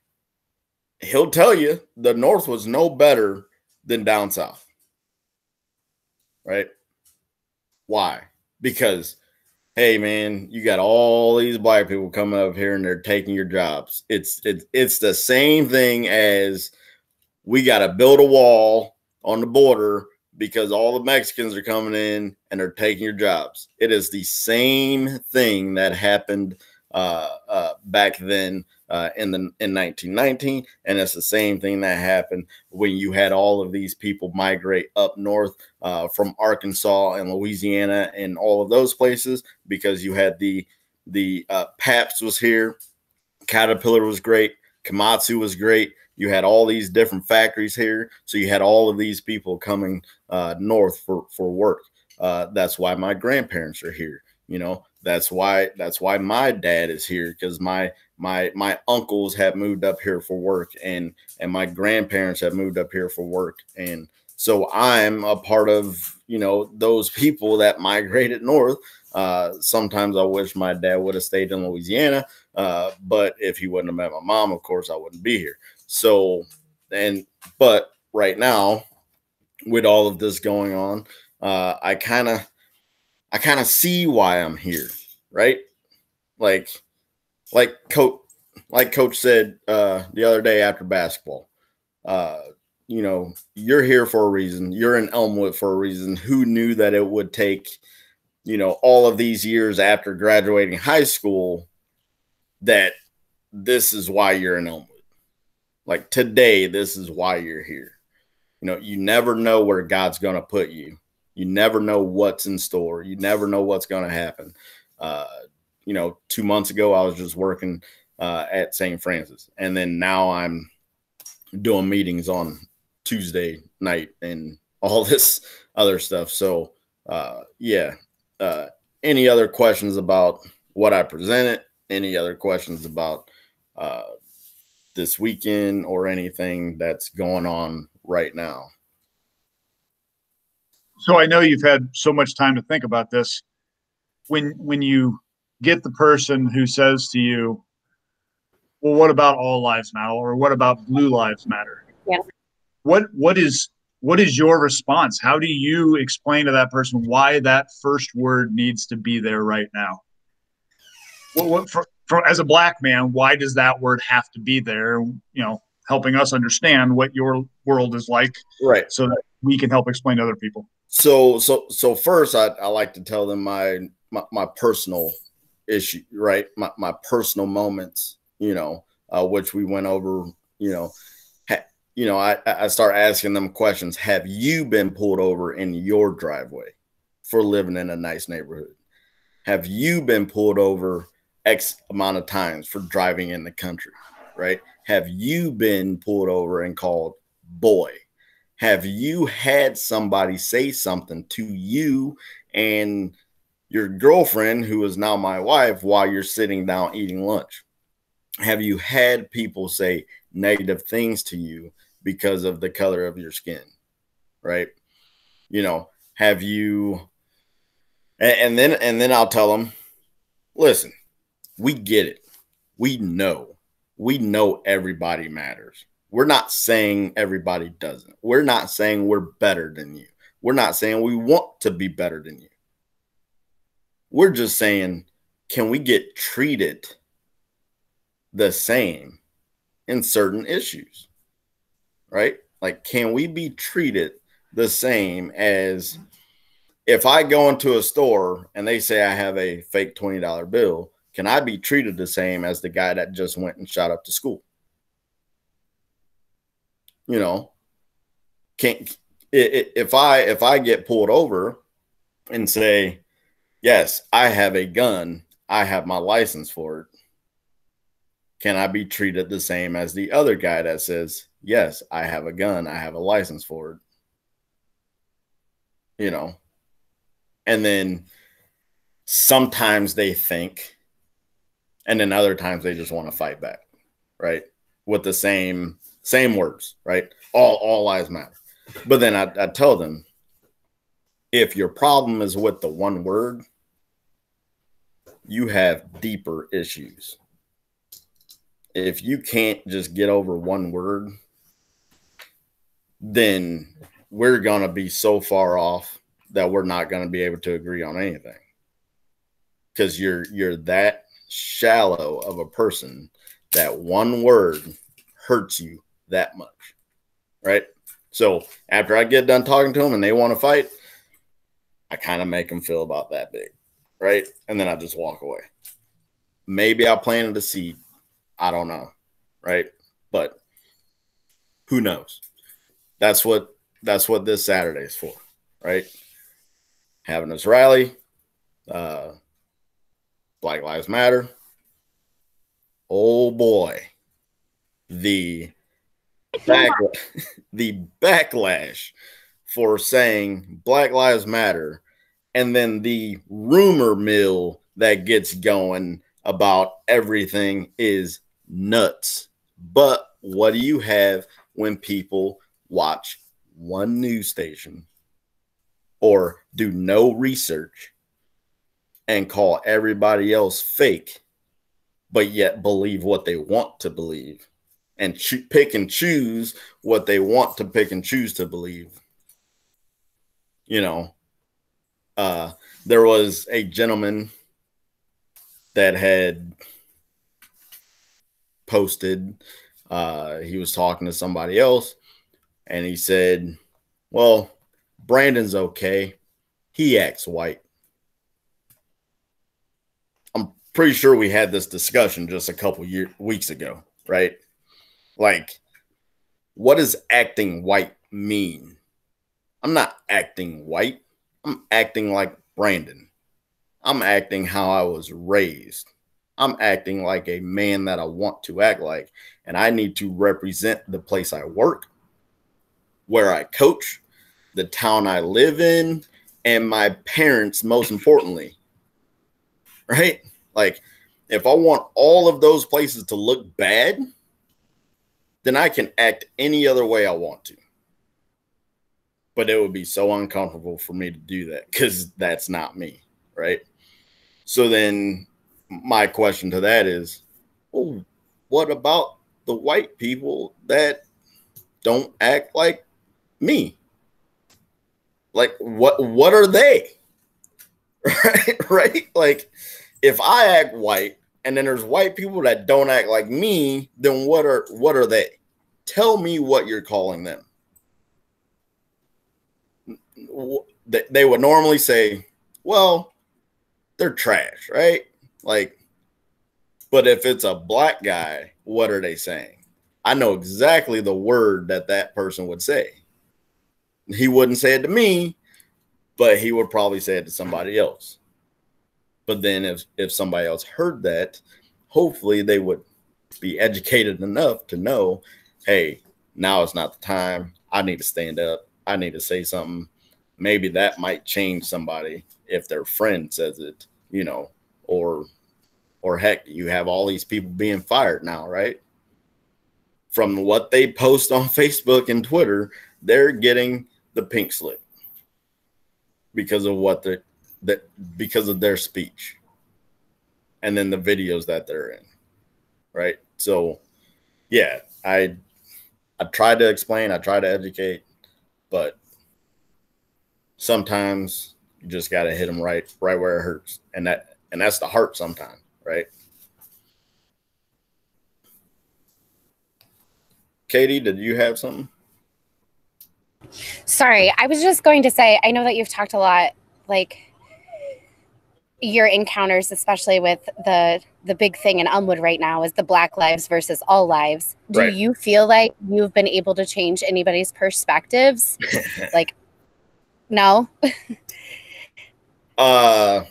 he'll tell you the North was no better than down South. Right? Why? Because, hey man, you got all these black people coming up here and they're taking your jobs. It's the same thing as, we got to build a wall on the border because all the Mexicans are coming in and they're taking your jobs. It is the same thing that happened back then in 1919, and it's the same thing that happened when you had all of these people migrate up north from Arkansas and Louisiana and all of those places, because you had the Pabst was here, Caterpillar was great, Komatsu was great. You had all these different factories here, so you had all of these people coming north for work. That's why my grandparents are here. You know, that's why my dad is here, because my uncles have moved up here for work, and my grandparents have moved up here for work, and so I'm a part of, you know, those people that migrated north. Sometimes I wish my dad would have stayed in Louisiana, but if he wouldn't have met my mom, of course I wouldn't be here. So, but right now, with all of this going on, I kind of see why I'm here, right? Like coach said the other day after basketball, you know, you're here for a reason. You're in Elmwood for a reason. Who knew that it would take, you know, all of these years after graduating high school, that this is why you're in Elmwood. Like today, this is why you're here. You know, you never know where God's going to put you. You never know what's in store. You never know what's going to happen. You know, 2 months ago, I was just working at St. Francis. And then now I'm doing meetings on Tuesday night and all this other stuff. So, yeah. Any other questions about what I presented? Any other questions about this weekend or anything that's going on right now? So I know you've had so much time to think about this. When you get the person who says to you, well, what about all lives matter? Or what about blue lives matter? Yeah. What is your response? How do you explain to that person why that first word needs to be there right now? As a black man, why does that word have to be there? You know, helping us understand what your world is like, right? So that we can help explain to other people. So first, I like to tell them my personal issue, right? My personal moments, you know, which we went over, you know. You know, I start asking them questions. Have you been pulled over in your driveway for living in a nice neighborhood? Have you been pulled over X amount of times for driving in the country, right? Have you been pulled over and called boy? Have you had somebody say something to you and your girlfriend, who is now my wife, while you're sitting down eating lunch? Have you had people say negative things to you because of the color of your skin, right? You know, have you And then I'll tell them, listen, we get it. We know everybody matters. We're not saying everybody doesn't. We're not saying we're better than you. We're not saying we want to be better than you. We're just saying, can we get treated the same in certain issues? Right? Like, can we be treated the same as if I go into a store and they say I have a fake $20 bill, can I be treated the same as the guy that just went and shot up the school? You know, if I get pulled over and say, yes, I have a gun, I have my license for it, can I be treated the same as the other guy that says, yes, I have a gun, I have a license for it? You know, and then sometimes they think, and then other times they just want to fight back, right? With the same words, right? All lives matter. But then I tell them, if your problem is with the one word, you have deeper issues. If you can't just get over one word, then we're going to be so far off that we're not going to be able to agree on anything. Because you're that shallow of a person that one word hurts you that much, right? So after I get done talking to them and they want to fight, I kind of make them feel about that big, right? And then I just walk away. Maybe I planted a seed. I don't know, right? But who knows? That's what this Saturday is for, right? Having this rally, Black Lives Matter. Oh boy, the backlash for saying Black Lives Matter, and then the rumor mill that gets going about everything is nuts. But what do you have when people watch one news station or do no research and call everybody else fake, but yet believe what they want to believe and pick and choose what they want to pick and choose to believe? You know, there was a gentleman that had posted, he was talking to somebody else, and he said, well, Brandon's okay. He acts white. I'm pretty sure we had this discussion just a couple weeks ago, right? Like, what does acting white mean? I'm not acting white. I'm acting like Brandon. I'm acting how I was raised. I'm acting like a man that I want to act like. And I need to represent the place I work, where I coach, the town I live in, and my parents, most importantly. Right? Like, if I want all of those places to look bad, then I can act any other way I want to. But it would be so uncomfortable for me to do that because that's not me, right? So then my question to that is, well, what about the white people that don't act like me? Like, what are they? Right? Like, if I act white and then there's white people that don't act like me, then what are they? Tell me what you're calling them. They would normally say, well, they're trash, right? Like, but if it's a black guy, what are they saying? I know exactly the word that person would say. He wouldn't say it to me, but he would probably say it to somebody else. But then if somebody else heard that, hopefully they would be educated enough to know, hey, now is not the time. I need to stand up. I need to say something. Maybe that might change somebody if their friend says it, you know, or heck, you have all these people being fired now, right? From what they post on Facebook and Twitter, they're getting the pink slip because of what that because of their speech and then the videos that they're in, right? So yeah, I try to explain, I try to educate, but sometimes you just got to hit them right where it hurts, and that's the heart sometimes, right? Katie, did you have something? Sorry, I was just going to say, I know that you've talked a lot, like your encounters, especially with the big thing in Elmwood right now is the Black Lives versus all lives. Do Right. you feel like you've been able to change anybody's perspectives? Like, no? I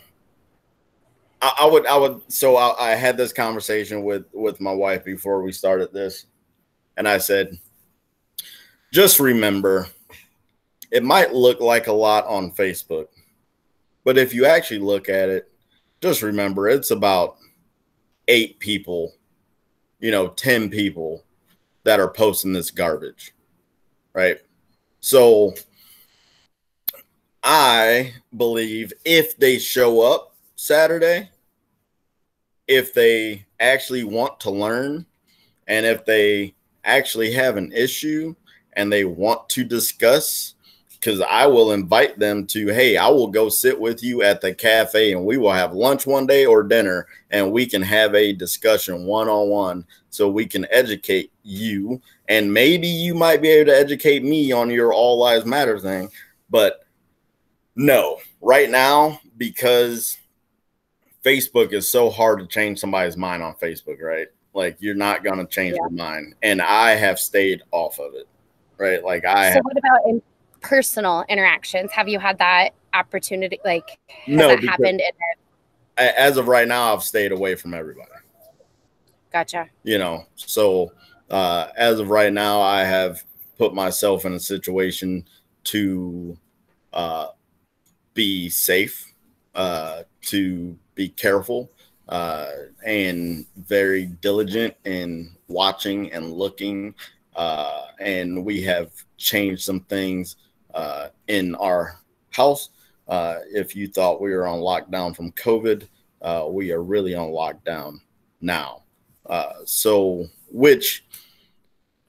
would. So I had this conversation with my wife before we started this, and I said, just remember, it might look like a lot on Facebook, but if you actually look at it, just remember it's about 8 people, 10 people that are posting this garbage, right? So I believe if they show up Saturday, if they actually want to learn, and if they actually have an issue and they want to discuss, because I will invite them to, hey, I will go sit with you at the cafe and we will have lunch one day or dinner and we can have a discussion one-on-one so we can educate you. And maybe you might be able to educate me on your All Lives Matter thing. But no, right now, because Facebook is so hard to change somebody's mind on Facebook, right? Like, you're not going to change their mind. And I have stayed off of it, right? Like, what about in personal interactions? Have you had that opportunity? Like, has no, that happened? As of right now, I've stayed away from everybody. Gotcha. So as of right now, I have put myself in a situation to be safe, to be careful, and very diligent in watching and looking. And we have changed some things in our house. If you thought we were on lockdown from COVID, we are really on lockdown now. So, which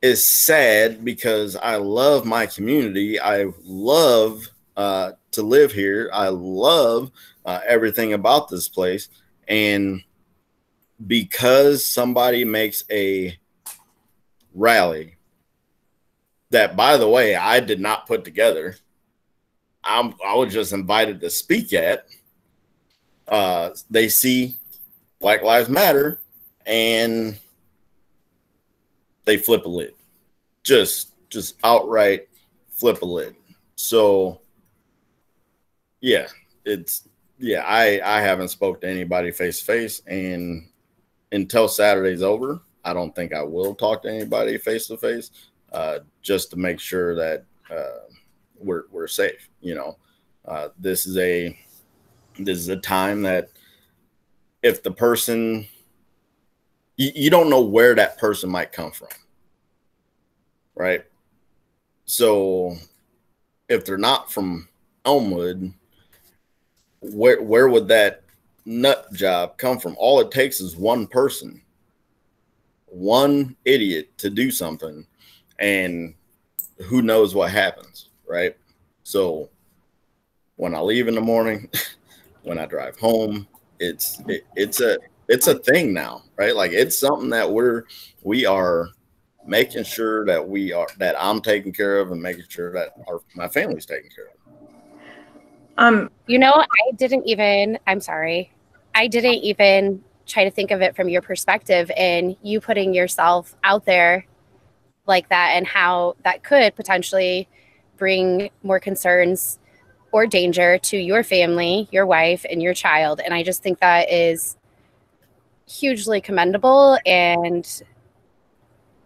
is sad because I love my community. I love to live here. I love everything about this place. And because somebody makes a rally that, by the way, I did not put together, I was just invited to speak at, they see Black Lives Matter and they flip a lid, just outright flip a lid. So yeah, I haven't spoke to anybody face to face, and until Saturday's over, I don't think I will talk to anybody face to face, just to make sure that we're safe. This is a time that if the person, you don't know where that person might come from, right? So if they're not from Elmwood, where would that nut job come from? All it takes is one person, one idiot to do something, and who knows what happens, right? So when I leave in the morning, when I drive home, it's a thing now, right? Like, it's something that we are making sure that I'm taken care of, and making sure that my family's taken care of. I'm sorry. I didn't even try to think of it from your perspective, and you putting yourself out there like that, and how that could potentially bring more concerns or danger to your family, your wife, and your child. And I just think that is hugely commendable. And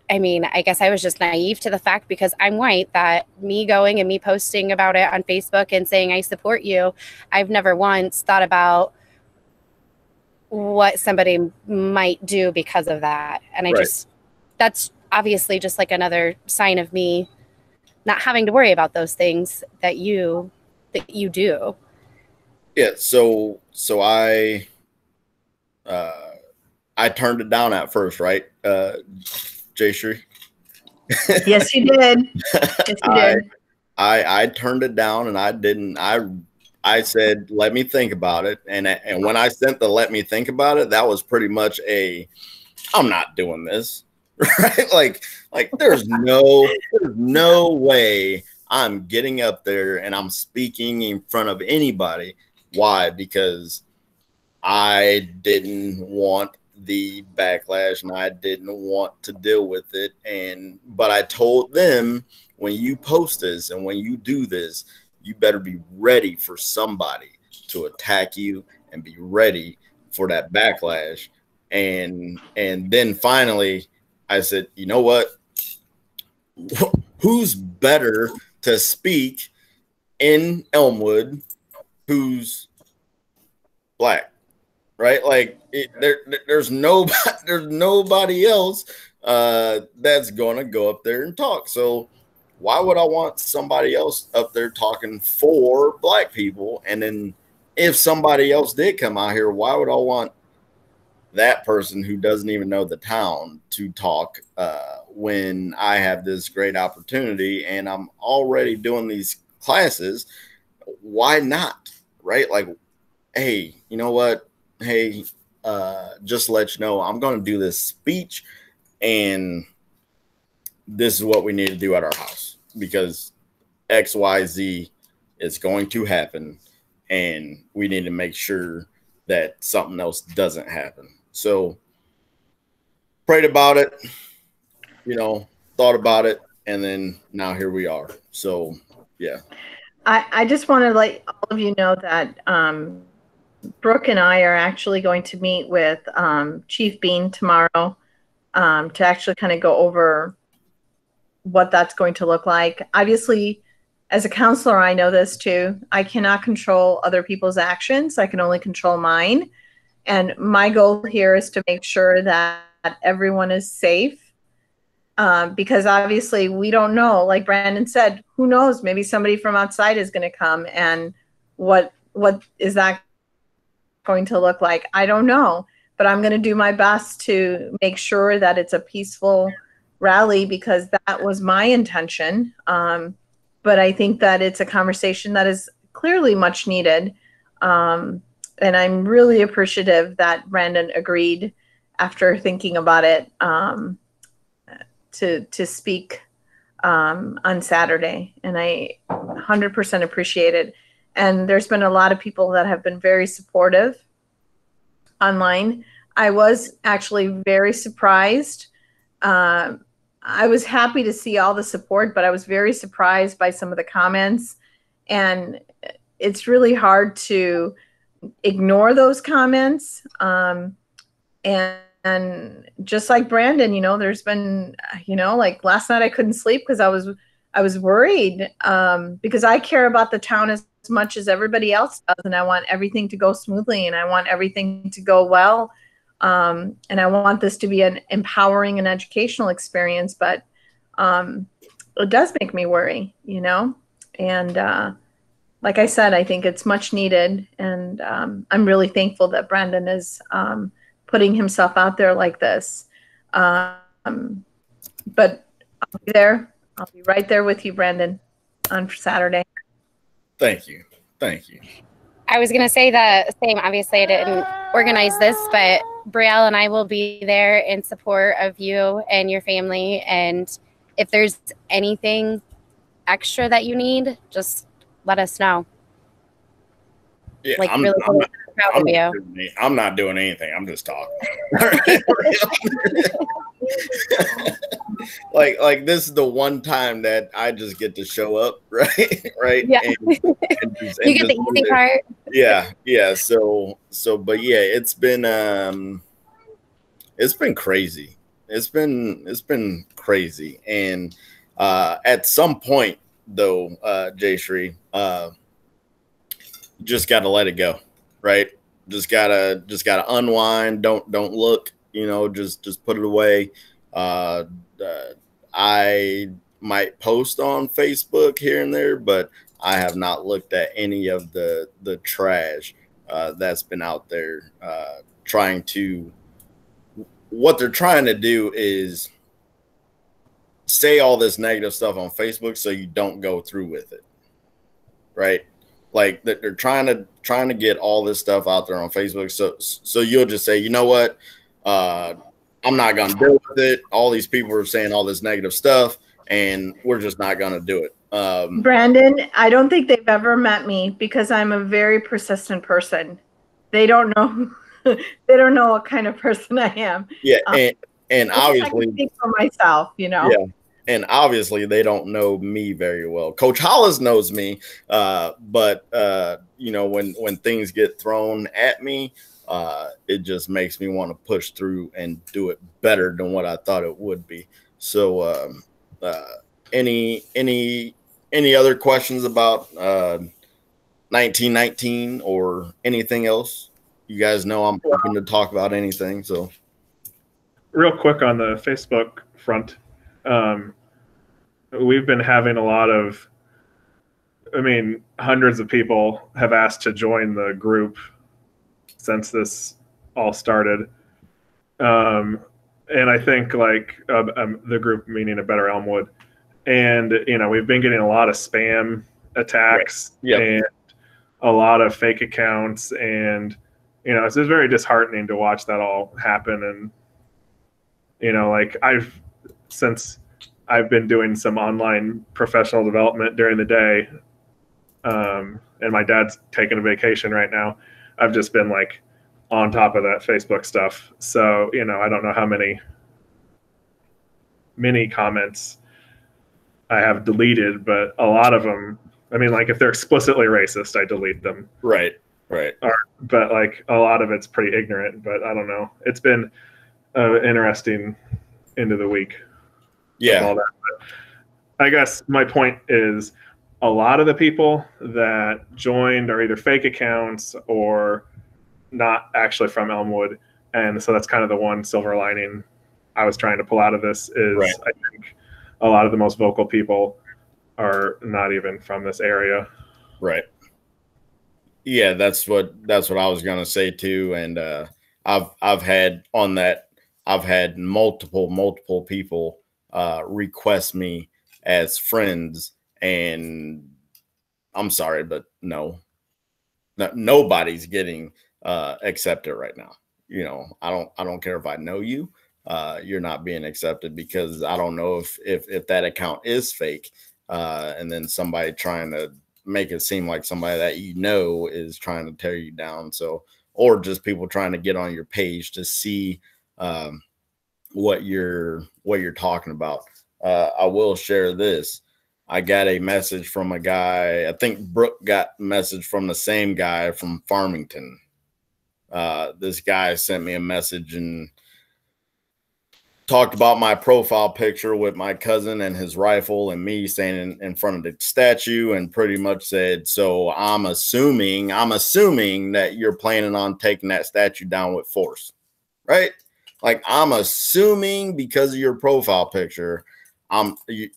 I mean, I guess I was just naive to the fact, because I'm white, that me going and me posting about it on Facebook and saying I support you, I've never once thought about what somebody might do because of that. And that's obviously just like another sign of me not having to worry about those things that you do. Yeah, so I turned it down at first, right? Jayshree? Yes, you did. Yes, you did. I turned it down, and I said, let me think about it. And when I sent the let me think about it, that was pretty much I'm not doing this. Right? Like there's no way I'm getting up there and I'm speaking in front of anybody. Why? Because I didn't want the backlash and I didn't want to deal with it. But I told them, when you post this and when you do this, you better be ready for somebody to attack you and be ready for that backlash. And then finally I said, you know what? Who's better to speak in Elmwood who's Black? Right? Like there's nobody else that's going to go up there and talk. So why would I want somebody else up there talking for Black people? And then if somebody else did come out here, why would I want that person who doesn't even know the town to talk when I have this great opportunity and I'm already doing these classes? Why not? Right? Like, hey, you know what? Hey, just to let you know, I'm going to do this speech and this is what we need to do at our house because XYZ is going to happen and we need to make sure that something else doesn't happen. So prayed about it, thought about it, and then now here we are. So, yeah. I just want to let all of you know that Brooke and I are actually going to meet with Chief Bean tomorrow to actually kind of go over what that's going to look like. Obviously, as a counselor, I know this too. I cannot control other people's actions. I can only control mine. And my goal here is to make sure that everyone is safe because obviously we don't know, like Brandon said, who knows, maybe somebody from outside is going to come and what is that going to look like? I don't know, but I'm going to do my best to make sure that it's a peaceful rally because that was my intention. But I think that it's a conversation that is clearly much needed. And I'm really appreciative that Brandon agreed after thinking about it to speak on Saturday. And I 100% appreciate it. And there's been a lot of people that have been very supportive online. I was actually very surprised. I was happy to see all the support, but I was very surprised by some of the comments. And it's really hard to ignore those comments. And just like Brandon, there's been, like last night I couldn't sleep because I was worried because I care about the town as much as everybody else does. And I want everything to go smoothly and I want everything to go well. And I want this to be an empowering and educational experience, but it does make me worry, and like I said, I think it's much needed. And I'm really thankful that Brandon is putting himself out there like this. But I'll be there. I'll be right there with you, Brandon, on Saturday. Thank you. Thank you. I was going to say the same. Obviously, I didn't organize this, but Brielle and I will be there in support of you and your family. And if there's anything extra that you need, just let us know. Yeah, like, I'm not doing anything. I'm just talking. like this is the one time that I just get to show up, right? Right. Yeah. And you get the easy part. Yeah. So, but yeah, it's been crazy. It's been crazy. And at some point though, Jayshree, just got to let it go, right? Just gotta unwind. Don't look, just put it away. I might post on Facebook here and there, but I have not looked at any of the trash that's been out there trying to. What they're trying to do is say all this negative stuff on Facebook so you don't go through with it, right? Like that they're trying to get all this stuff out there on Facebook, so you'll just say, you know what, I'm not gonna deal with it. All these people are saying all this negative stuff, and we're just not gonna do it. Brandon, I don't think they've ever met me because I'm a very persistent person. They don't know. They don't know what kind of person I am. Yeah, and obviously, I can speak for myself, you know. Yeah, and obviously they don't know me very well. Coach Hollis knows me, but you know, when things get thrown at me, it just makes me want to push through and do it better than what I thought it would be. So, any other questions about 1919 or anything else? You guys know I'm open to talk about anything. So, real quick on the Facebook front, we've been having a lot of, hundreds of people have asked to join the group since this all started. And I think the group meaning a Better Elmwood. And, we've been getting a lot of spam attacks and a lot of fake accounts. And, it's just very disheartening to watch that all happen. And, since I've been doing some online professional development during the day, and my dad's taking a vacation right now, I've just been on top of that Facebook stuff. So, I don't know how many comments I have deleted, but a lot of them, if they're explicitly racist, I delete them. Right. But a lot of it's pretty ignorant, but I don't know. It's been interesting end of the week. Yeah. All that. But I guess my point is a lot of the people that joined are either fake accounts or not actually from Elmwood. And so that's kind of the one silver lining I was trying to pull out of this is I think a lot of the most vocal people are not even from this area. Right. Yeah, that's what I was gonna say too. And I've had multiple people request me as friends, and I'm sorry, but nobody's getting accepted right now. I don't care if I know you, you're not being accepted because I don't know if that account is fake, and then somebody trying to make it seem like somebody that is trying to tear you down. So, or just people trying to get on your page to see what you're talking about. I will share this. I got a message from a guy. I think Brooke got a message from the same guy from Farmington. This guy sent me a message and talked about my profile picture with my cousin and his rifle and me standing in front of the statue, and pretty much said, so I'm assuming that you're planning on taking that statue down with force, right? I'm assuming because of your profile picture,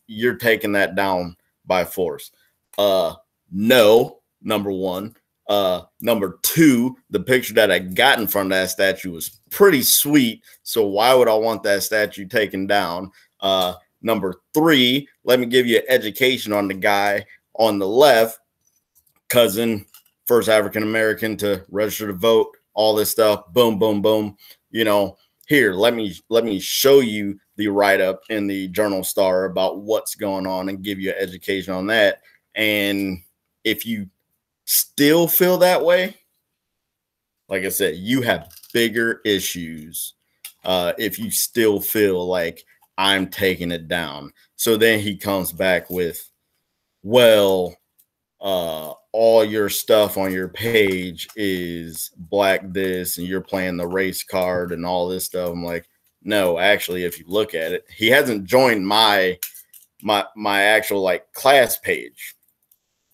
you're taking that down by force. No, number one. Number two, the picture that I got in front of that statue was pretty sweet. So why would I want that statue taken down? Number three, let me give you an education on the guy on the left. Cousin, first African-American to register to vote, all this stuff. Boom, boom, boom. Here, let me show you the write-up in the Journal Star about what's going on and give you an education on that. And if you still feel that way, like I said, you have bigger issues if you still feel like I'm taking it down. So then he comes back with, well, all your stuff on your page is black this, and you're playing the race card and all this stuff. I'm like, no, actually, if you look at it, he hasn't joined my actual class page.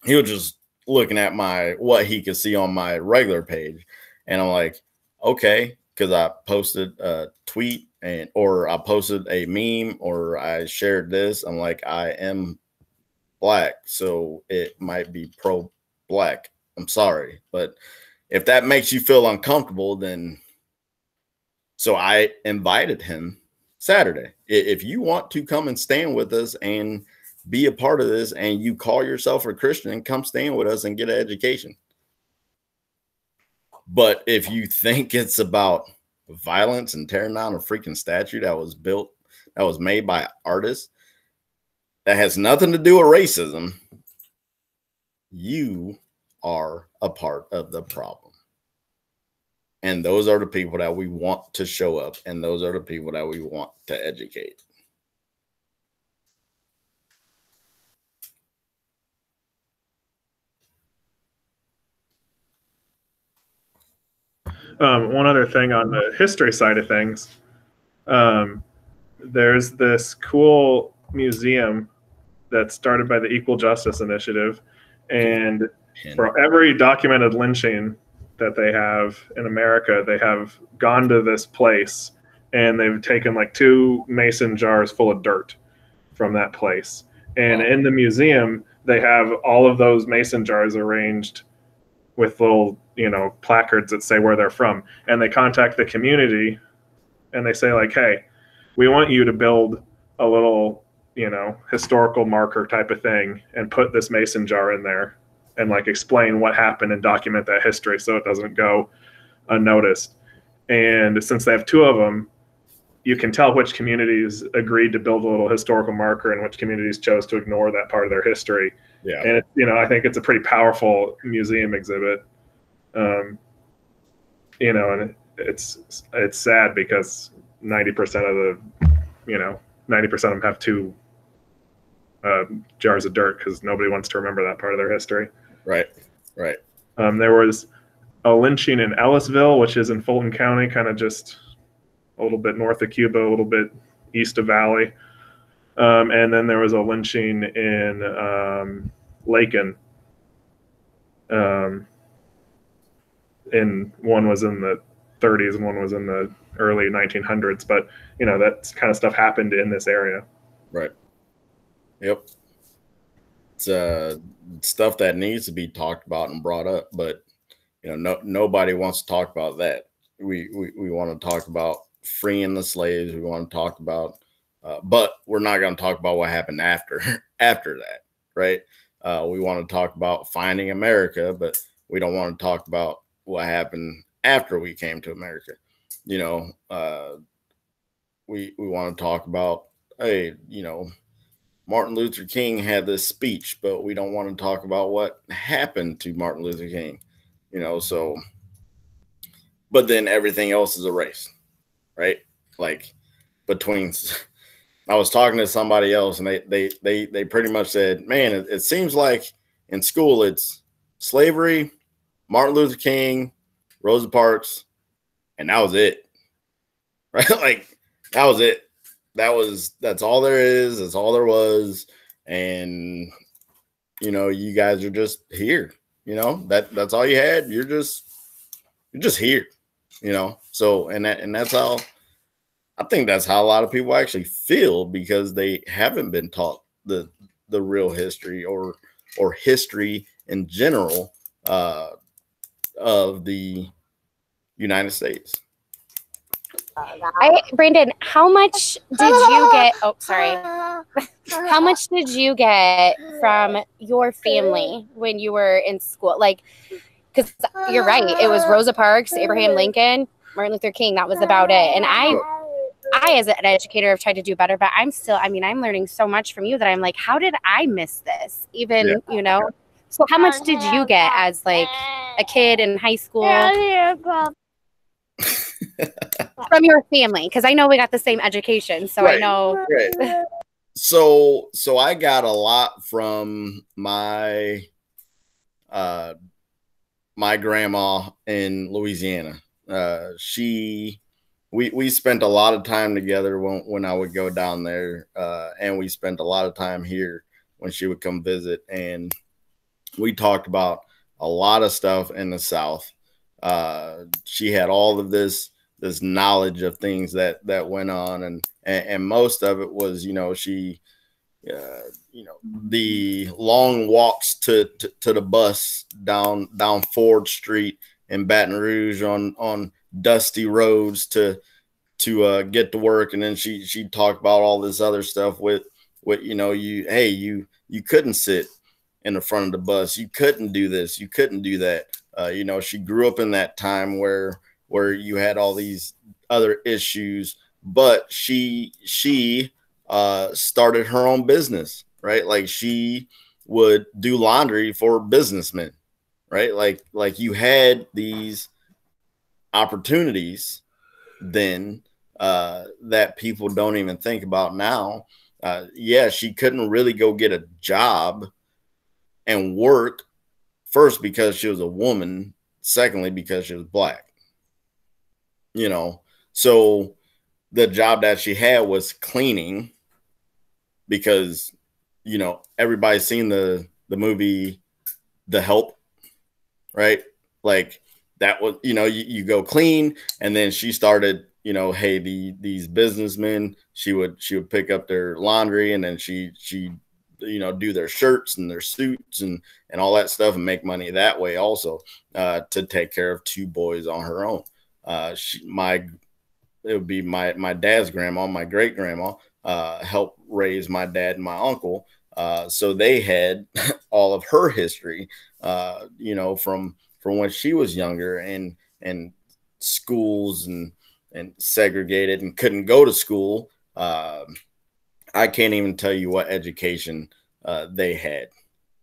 He was just looking at what he could see on my regular page. And I'm like, okay, because I posted a tweet or I posted a meme or I shared this. I'm like, I am black, so it might be pro-black. I'm sorry, but if that makes you feel uncomfortable, then so I invited him Saturday. If you want to come and stand with us and be a part of this, and you call yourself a Christian, come stand with us and get an education. But if you think it's about violence and tearing down a freaking statue that was made by artists, that has nothing to do with racism, you are a part of the problem. And those are the people that we want to show up, and those are the people that we want to educate. One other thing on the history side of things, there's this cool museum that's started by the Equal Justice Initiative, and for every documented lynching that they have in America, they have gone to this place and they've taken like 2 mason jars full of dirt from that place. And in the museum, they have all of those mason jars arranged with little, placards that say where they're from. And they contact the community and they say like, hey, we want you to build a little, historical marker type of thing and put this mason jar in there and like explain what happened and document that history so it doesn't go unnoticed. And since they have 2 of them, you can tell which communities agreed to build a little historical marker and which communities chose to ignore that part of their history. Yeah. And I think it's a pretty powerful museum exhibit. And it's sad because 90% of them have 2 jars of dirt because nobody wants to remember that part of their history. Right. There was a lynching in Ellisville, which is in Fulton County, kind of just a little bit north of Cuba, a little bit east of Valley. And then there was a lynching in Lakin. And one was in the 30s and one was in the early 1900s. But, that kind of stuff happened in this area. Right. Yep. It's stuff that needs to be talked about and brought up, but nobody wants to talk about that. We want to talk about freeing the slaves. We want to talk about, but we're not going to talk about what happened after that, right? We want to talk about finding America, but we don't want to talk about what happened after we came to America. We want to talk about, hey, Martin Luther King had this speech, but we don't want to talk about what happened to Martin Luther King, so, but then everything else is erased, right? Like I was talking to somebody else and they pretty much said, man, it seems like in school, it's slavery, Martin Luther King, Rosa Parks, and that was it, right? Like that was it. That's all there is. That's all there was. And, you guys are just here, that's all you had. You're just here, so, and that's how, I think that's how a lot of people actually feel because they haven't been taught the real history or history in general, of the United States. Brandon, how much did you get? Oh, sorry. How much did you get from your family when you were in school? Like, because you're right, it was Rosa Parks, Abraham Lincoln, Martin Luther King. That was about it. And I, as an educator, have tried to do better. But I'm still, I'm learning so much from you that I'm like, how did I miss this? Even, So how much did you get as like a kid in high school? From your family, because I know we got the same education, so right. I know. Right. So I got a lot from my my grandma in Louisiana. We spent a lot of time together when I would go down there, and we spent a lot of time here when she would come visit, and we talked about a lot of stuff in the South. She had all of this knowledge of things that went on, and most of it was, she you know, the long walks to the bus down Ford Street in Baton Rouge on dusty roads to get to work. And then she talked about all this other stuff with you know, you couldn't sit in the front of the bus, you couldn't do this, you couldn't do that. You know, she grew up in that time where you had all these other issues, but she started her own business, right? Like she would do laundry for businessmen, right? Like you had these opportunities then that people don't even think about now. Yeah, she couldn't really go get a job and work, first because she was a woman, secondly because she was black. You know, so the job that she had was cleaning, because, you know, everybody's seen the movie The Help, right? Like that was, you know, you go clean. And then she started, you know, hey, these businessmen, she would pick up their laundry, and then she you know, do their shirts and their suits and all that stuff, and make money that way also, to take care of two boys on her own. It would be my dad's grandma, my great grandma, helped raise my dad and my uncle. So they had all of her history, you know, from when she was younger, and schools and segregated and couldn't go to school. I can't even tell you what education they had.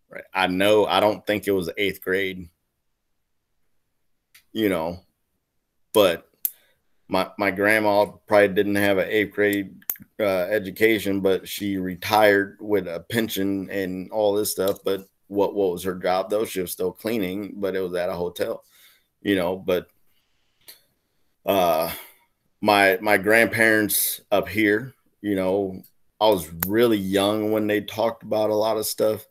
Right? I don't think it was 8th grade, you know, but my grandma probably didn't have an 8th grade education, but she retired with a pension and all this stuff. But what was her job though? She was still cleaning, but it was at a hotel, you know. But my grandparents up here, you know, I was really young when they talked about a lot of stuff,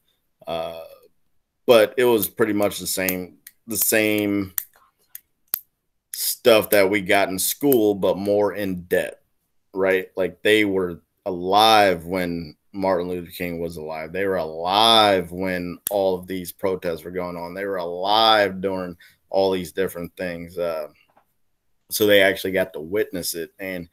but it was pretty much the same stuff that we got in school, but more in depth, right? Like they were alive when Martin Luther King was alive. They were alive when all of these protests were going on. They were alive during all these different things. So they actually got to witness it, and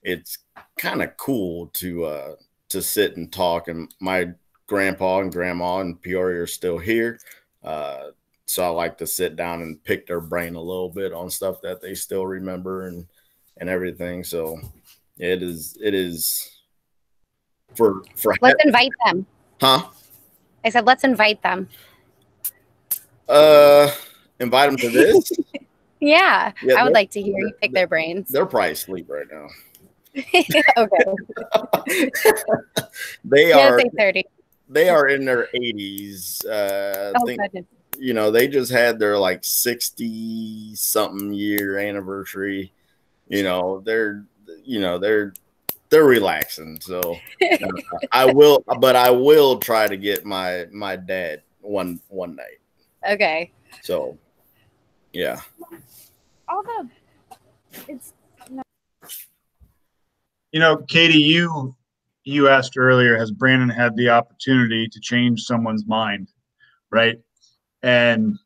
it's kind of cool to sit and talk. And my grandpa and grandma in Peoria are still here. So I like to sit down and pick their brain a little bit on stuff that they still remember and everything. So it is for let's invite them. Huh? I said, let's invite them. Invite them to this? Yeah, I would like to hear you pick their brains. They're probably asleep right now. Okay. They are 30. They are in their 80s. Goodness. You know, they just had their like 60 something year anniversary. You know, they're relaxing. So I will try to get my dad one night. Okay. So yeah. You know, Katie, you asked earlier, has Brandon had the opportunity to change someone's mind, right? And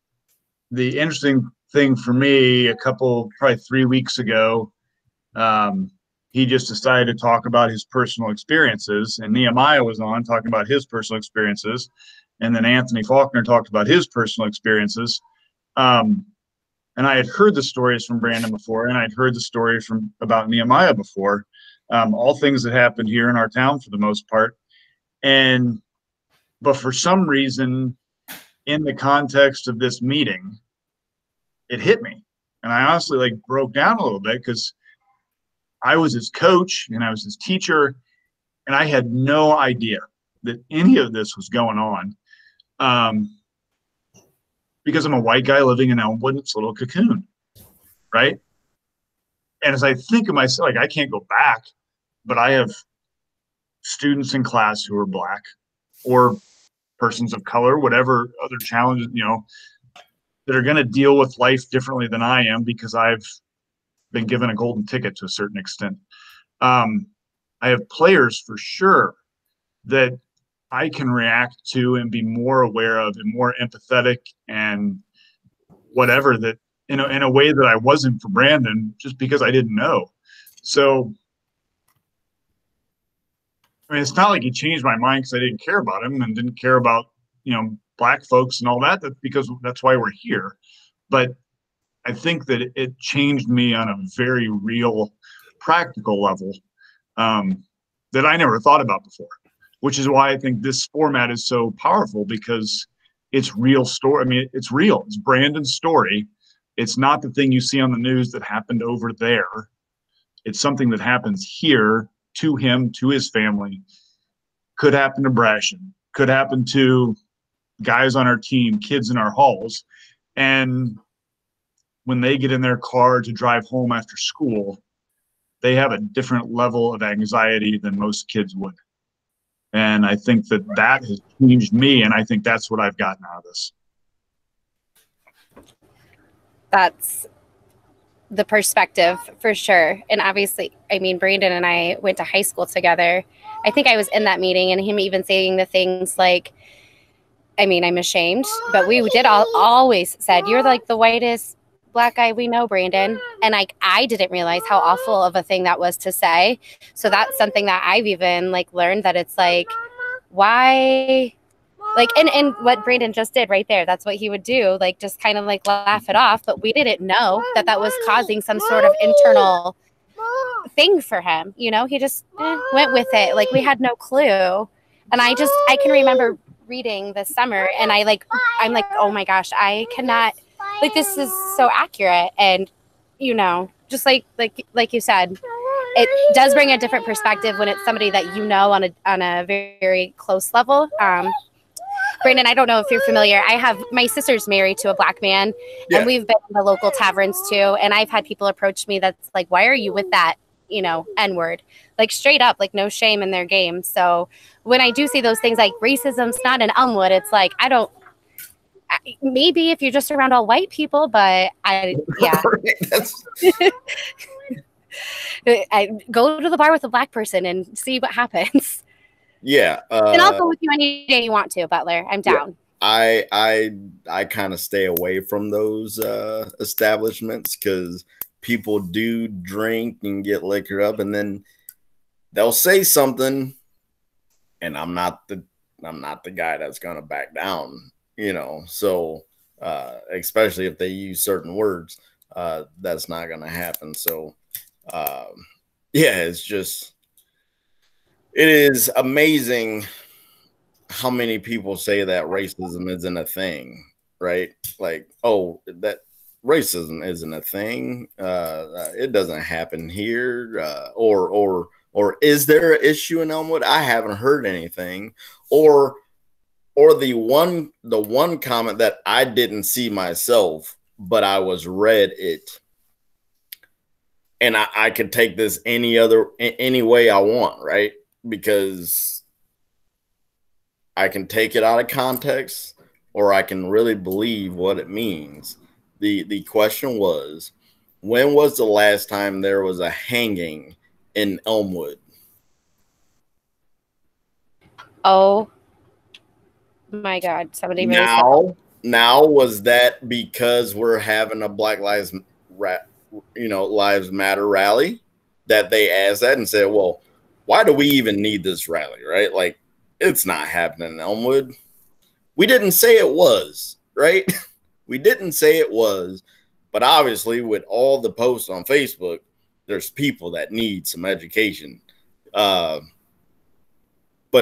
the interesting thing for me, probably 3 weeks ago, he just decided to talk about his personal experiences, and Nehemiah was on talking about his personal experiences, and then Anthony Faulkner talked about his personal experiences. And I had heard the stories from Brandon before, and I'd heard the story about Nehemiah before. All things that happened here in our town for the most part. But for some reason, in the context of this meeting, it hit me. And I honestly broke down a little bit, because I was his coach and I was his teacher, and I had no idea that any of this was going on. Because I'm a white guy living in Elmwood, it's a little cocoon, right? And as I think of myself, I can't go back, but I have students in class who are black or persons of color, whatever other challenges, that are going to deal with life differently than I am, because I've been given a golden ticket to a certain extent. I have players for sure that I can react to and be more aware of and more empathetic and whatever, that in a way that I wasn't for Brandon, just because I didn't know. So, I mean, it's not like he changed my mind because I didn't care about him and didn't care about, black folks and all that. That's because that's why we're here. But I think that it changed me on a very real, practical level that I never thought about before, which is why I think this format is so powerful, because it's real story. I mean, it's real. It's Brandon's story. It's not the thing you see on the news that happened over there. It's something that happens here to him, to his family. Could happen to Brashen. Could happen to guys on our team, kids in our halls. And when they get in their car to drive home after school, they have a different level of anxiety than most kids would. And I think that has changed me, and I think that's what I've gotten out of this. That's the perspective for sure. And obviously, I mean, Brandon and I went to high school together. I think I was in that meeting, and him even saying the things like, I mean, I'm ashamed, but we did always said, you're like the whitest black guy we know, Brandon. And like, I didn't realize how awful of a thing that was to say. So that's something that I've even like learned, that it's like, why, like, and what Brandon just did right there, that's what he would do, like just kind of like laugh it off. But we didn't know that was causing some sort of internal thing for him. He just went with it. Like, we had no clue. And I can remember reading this summer, and I'm like, oh my gosh, I cannot, like, this is so accurate. And just like you said, it does bring a different perspective when it's somebody that on a very, very close level. Brandon, I don't know if you're familiar. My sister's married to a black man, and we've been in the local taverns too. And I've had people approach me that's like, why are you with that, N-word? Like, straight up, like, no shame in their game. So when I do see those things like racism's not in Elmwood, it's like, maybe if you're just around all white people, but I go to the bar with a black person and see what happens. Yeah. And I'll go with you any day you want to, Butler. I'm down. Yeah. I kind of stay away from those establishments, because people do drink and get liquor up, and then they'll say something, and I'm not the guy that's gonna back down, So especially if they use certain words, that's not gonna happen. So it is amazing how many people say that racism isn't a thing, right? Like, oh, that racism isn't a thing. It doesn't happen here. Or is there an issue in Elmwood? I haven't heard anything. Or the one comment that I didn't see myself, but I was read it. And I could take this any way I want, right? Because I can take it out of context, or I can really believe what it means. The question was, when was the last time there was a hanging in Elmwood? Oh my God! Somebody now was that because we're having a Black Lives Matter rally that they asked that and said, well, why do we even need this rally, right? Like, it's not happening in Elmwood. We didn't say it was, right? We didn't say it was, but obviously with all the posts on Facebook, there's people that need some education. But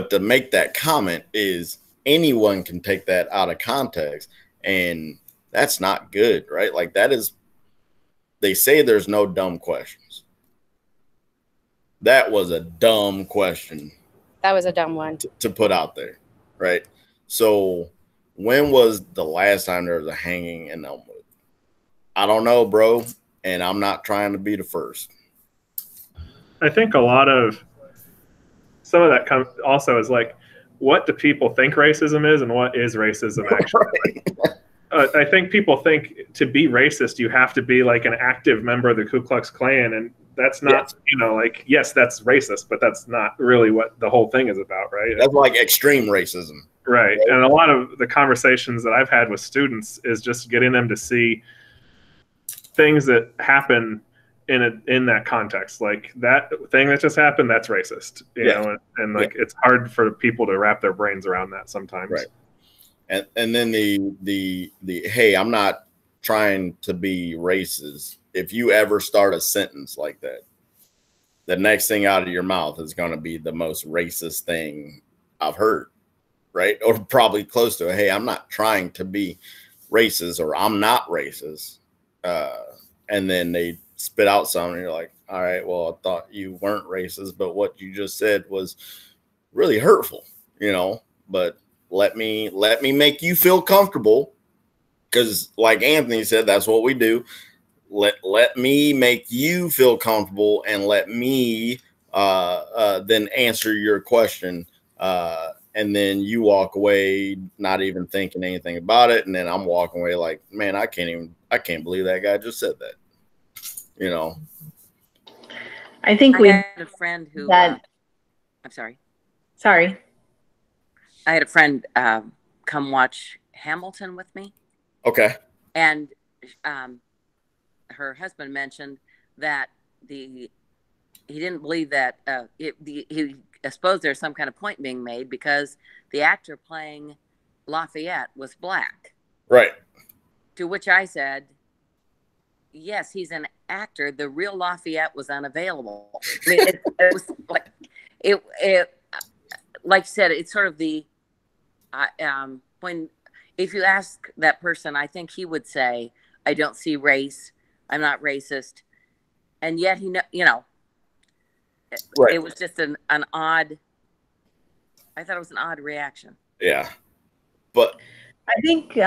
to make that comment is anyone can take that out of context, and that's not good, right? Like, that is, they say there's no dumb questions. That was a dumb question. That was a dumb one to put out there, right? So when was the last time there was a hanging in Elmwood? I don't know, bro, and I'm not trying to be the first. I think a lot of some of that also is like, what do people think racism is, and what is racism actually? I think people think to be racist, you have to be like an active member of the Ku Klux Klan, and that's not, you know, like, yes, that's racist, but that's not really what the whole thing is about, right? That's like extreme racism. Right. And a lot of the conversations that I've had with students is just getting them to see things that happen in that context. Like that thing that just happened, that's racist, you know, and like it's hard for people to wrap their brains around that sometimes. Right. And then the hey, I'm not trying to be racist. If you ever start a sentence like that, the next thing out of your mouth is going to be the most racist thing I've heard. Right. Or probably close to it. Hey, I'm not trying to be racist, or I'm not racist. And then they spit out something, and you're like, all right, well, I thought you weren't racist, but what you just said was really hurtful, you know, but let me make you feel comfortable. Because like Anthony said, that's what we do. Let me make you feel comfortable, and let me then answer your question. And then you walk away not even thinking anything about it. And then I'm walking away like, man, I can't believe that guy just said that. You know, I think I had a friend who, I'm sorry. Sorry. I had a friend come watch Hamilton with me. Okay. And her husband mentioned that he didn't believe that I suppose there's some kind of point being made because the actor playing Lafayette was black. Right. To which I said, yes, he's an actor. The real Lafayette was unavailable. I mean, it was like, like you said, it's sort of the, if you ask that person, I think he would say, I don't see race. I'm not racist. And yet you know, right. It was just an odd, I thought it was an odd reaction. Yeah. But I think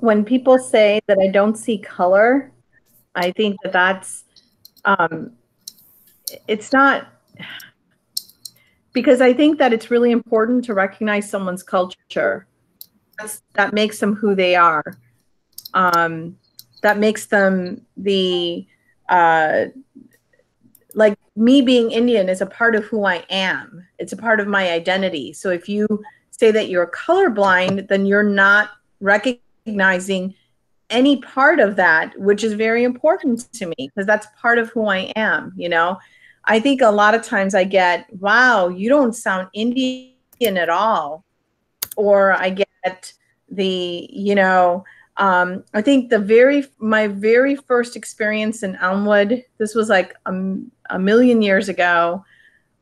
when people say that I don't see color, I think that's, it's not, because I think that it's really important to recognize someone's culture. That makes them who they are. That makes them like me being Indian is a part of who I am. It's a part of my identity. So if you say that you're colorblind, then you're not recognizing any part of that, which is very important to me because that's part of who I am. You know, I think a lot of times I get, wow, you don't sound Indian at all. Or I get the, you know, I think my very first experience in Elmwood, this was like a million years ago,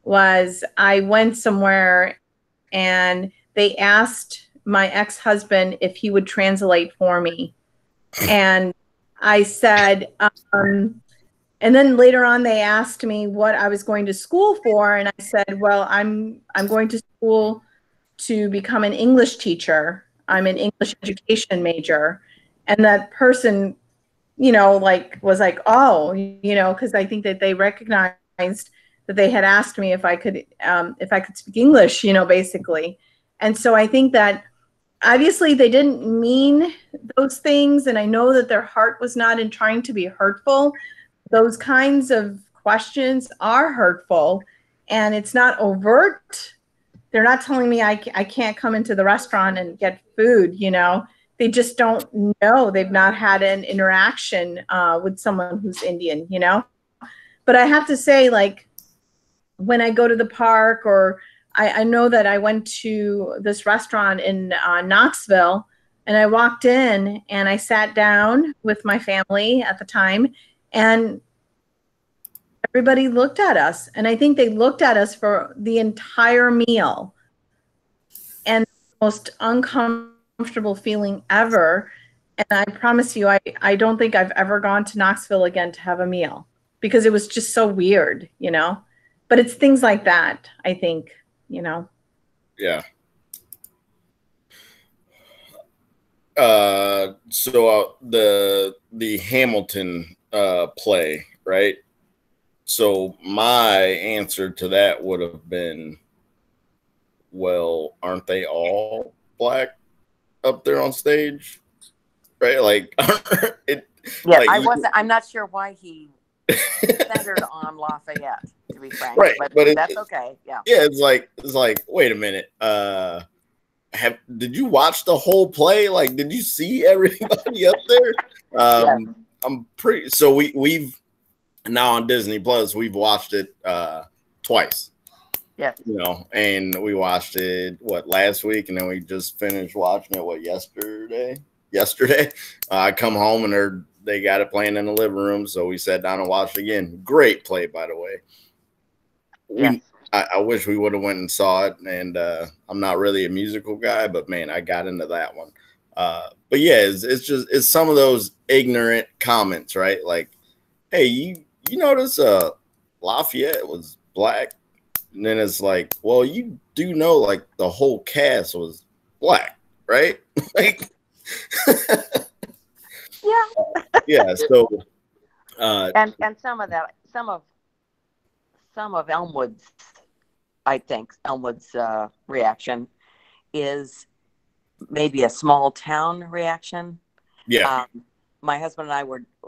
was I went somewhere and they asked my ex-husband if he would translate for me. And I said, and then later on they asked me what I was going to school for. And I said, well, I'm going to school to become an English teacher. I'm an English education major. And that person, you know, like was like, oh, you know, because I think that they recognized that they had asked me if I could speak English, you know, basically. And so I think that obviously they didn't mean those things. And I know that their heart was not in trying to be hurtful. Those kinds of questions are hurtful, and it's not overt. They're not telling me I can't come into the restaurant and get food, you know. They just don't know. They've not had an interaction with someone who's Indian, you know. But I have to say, like, when I go to the park, or I know that I went to this restaurant in Knoxville, and I walked in and I sat down with my family at the time, and everybody looked at us. And I think they looked at us for the entire meal. And the most uncomfortable feeling ever. And I promise you, I don't think I've ever gone to Knoxville again to have a meal, because it was just so weird, you know. But it's things like that, I think, you know. Yeah. So the Hamilton play, right? So my answer to that would have been, well, aren't they all black up there on stage? Right? Like, I'm not sure why he centered on Lafayette, to be frank. Right, but but that's okay. Yeah. Yeah, it's like, wait a minute. Did you watch the whole play? Like, did you see everybody up there? I'm pretty. So we've now on Disney Plus. We've watched it twice. Yeah. You know, and we watched it last week, and then we just finished watching it yesterday. I come home and they got it playing in the living room, so we sat down and watched it again. Great play, by the way. Yes. I wish we would have went and saw it, and I'm not really a musical guy, but man, I got into that one. But yeah, it's some of those ignorant comments, right? Like, hey, you notice Lafayette was black, and then it's like, well, you do know like the whole cast was black, right? Like, yeah. So, and some of Elmwood's, I think Elmwood's reaction is maybe a small town reaction. Yeah. My husband and I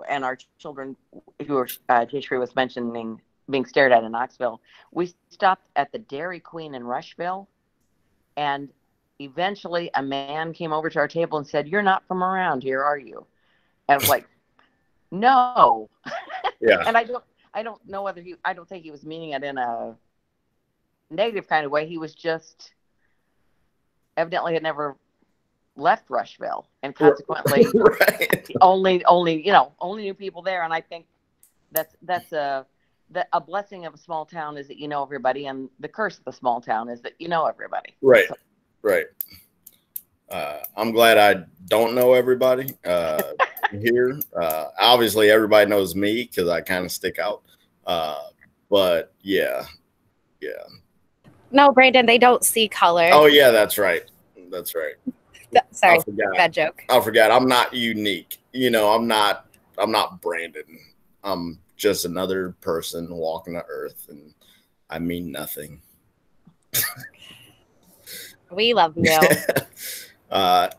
and our children, who were Jayshri was mentioning being stared at in Knoxville, we stopped at the Dairy Queen in Rushville, and eventually a man came over to our table and said, "You're not from around here, are you?" And I was like, "No." Yeah. And I don't know whether I don't think he was meaning it in a negative kind of way. He was just evidently had never left Rushville, and consequently right. only knew people there. And I think that's a blessing of a small town is that you know everybody, and the curse of the small town is that you know everybody. Right. So. Right. I'm glad I don't know everybody here. Obviously, everybody knows me because I kind of stick out. But yeah. No, Brandon, they don't see color. Oh yeah, that's right. That's right. Sorry, bad joke. I forgot. I'm not unique. You know, I'm not Brandon. I'm just another person walking the earth, and I mean nothing. We love you.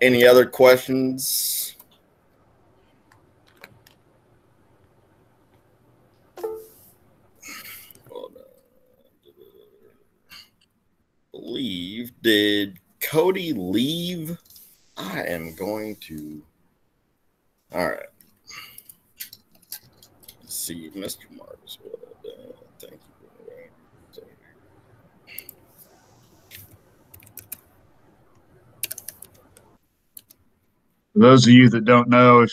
Any other questions? Did Cody leave? I am going to. All right. Let's see, Mr. Marcus. Thank you. For those of you that don't know,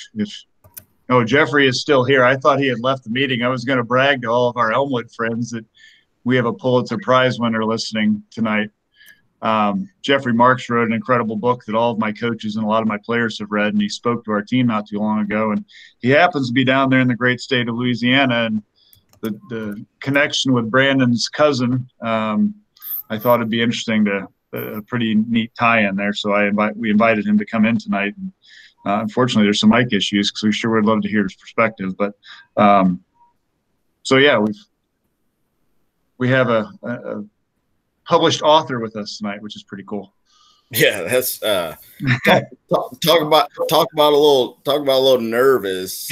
Jeffrey is still here. I thought he had left the meeting. I was going to brag to all of our Elmwood friends that we have a Pulitzer Prize winner listening tonight. Jeffrey Marks wrote an incredible book that all of my coaches and a lot of my players have read, and he spoke to our team not too long ago. And he happens to be down there in the great state of Louisiana, and the connection with Brandon's cousin, I thought it'd be interesting a pretty neat tie-in there. So we invited him to come in tonight. And, unfortunately, there's some mic issues because we sure would love to hear his perspective. But so yeah, we have a published author with us tonight, which is pretty cool. Yeah, that's talk about a little nervous.